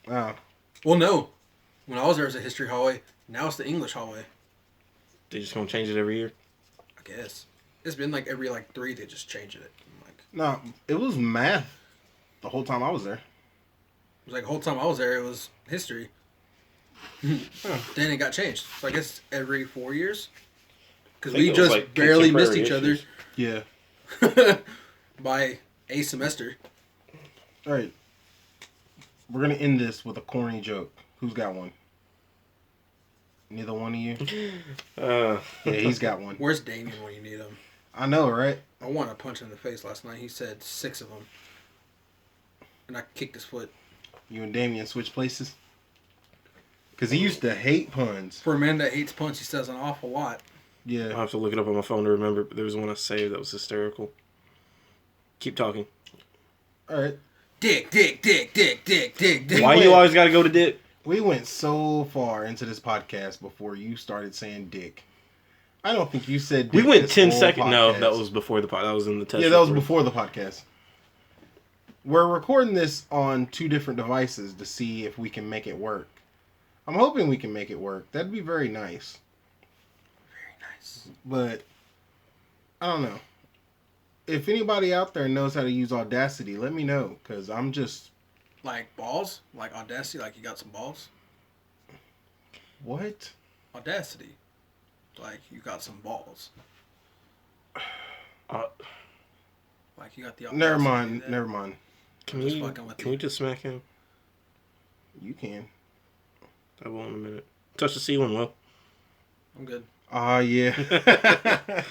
Oh. Well, no. When I was there, it was a history hallway. Now it's the English hallway. They just gonna change it every year. I guess. It's been like every like 3 they just change it. I'm like, No, it was math the whole time I was there. it was like the whole time I was there, it was history. Then it got changed. So I guess every 4 years. Because I think we it was, just like, barely missed each contemporary Yeah. by a semester. All right. We're going to end this with a corny joke. Who's got one? Neither one of you? Uh, Yeah, he's got one. Where's Damien when you need him? I know, right? I want to punch him in the face last night. He said 6 of them. And I kicked his foot. You and Damien switch places? Because he used to hate puns. For a man that hates punch, he says an awful lot. I'll Yeah. have to look it up on my phone to remember, but there was one I saved that was hysterical. Keep talking. All right. Dick, dick, dick, dick, dick, dick, dick. Why you always gotta go to Dick? We went so far into this podcast before you started saying dick. I don't think you said We dick went this 10 whole seconds. No, podcast. that was before the pod. That was in the test. Yeah, that was recording. before the podcast. We're recording this on 2 different devices to see if we can make it work. I'm hoping we can make it work. That'd be very nice. Very nice. But I don't know. If anybody out there knows how to use Audacity, let me know. Because I'm just... Like balls? Like Audacity? Like you got some balls? What? Audacity. Like you got some balls. Like you got the audacity. Never to do mind. that. Never mind. Can Just we? fucking with Can you. we just smack him? You can. I will in a minute. Touch the ceiling, Will. I'm good. Ah, yeah.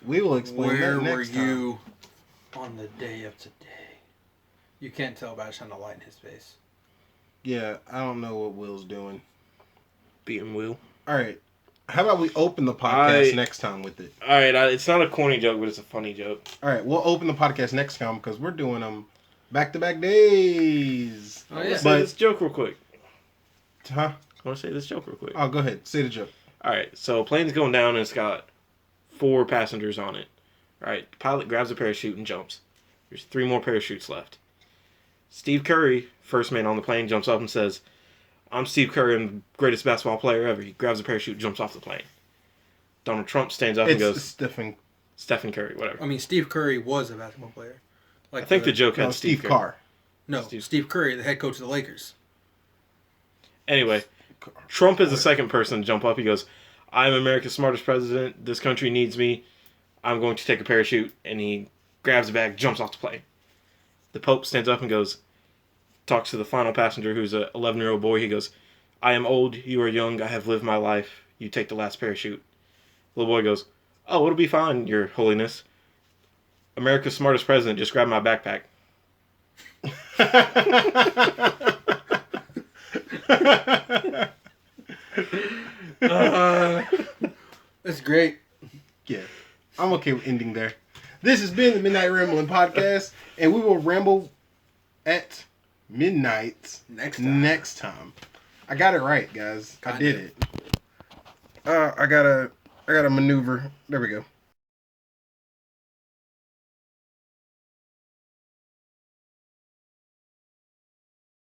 We will explain Where that were next time. you on the day of today? You can't tell by shining a light in his face. Yeah, I don't know what Will's doing. Beating Will. All right. How about we open the podcast I- next time with it? All right, it's not a corny joke, but it's a funny joke. All right, we'll open the podcast next time because we're doing them back-to-back days. Oh, I yeah. want to say this joke real quick. Huh? I want to say this joke real quick. Oh, go ahead. Say the joke. All right, so plane's going down and it's got 4 passengers on it. All right, the pilot grabs a parachute and jumps. There's 3 more parachutes left. Steve Curry, first man on the plane, jumps up and says, "I'm Steve Curry, I'm the greatest basketball player ever." He grabs a parachute and jumps off the plane. Donald Trump stands up and It's goes, Stephen Curry, whatever. I mean, Steve Curry was a basketball player. Like I think the joke had no, Steve Steve Curry. Carr. No, Steve Curry, the head coach of the Lakers. Anyway, Trump is the second person to jump up. He goes, "I'm America's smartest president. This country needs me. I'm going to take a parachute, and he grabs the bag, jumps off the plane. The Pope stands up and goes, talks to the final passenger, who's a 11-year-old boy. He goes, I am old, you are young, I have lived my life. You take the last parachute. The little boy goes, oh, it'll be fine, Your Holiness. America's smartest president just grabbed my backpack. That's great. Yeah, I'm okay with ending there. This has been the Midnight Rambling Podcast, and we will ramble at midnight next time. I got it right, guys. I did it. I gotta maneuver. There we go.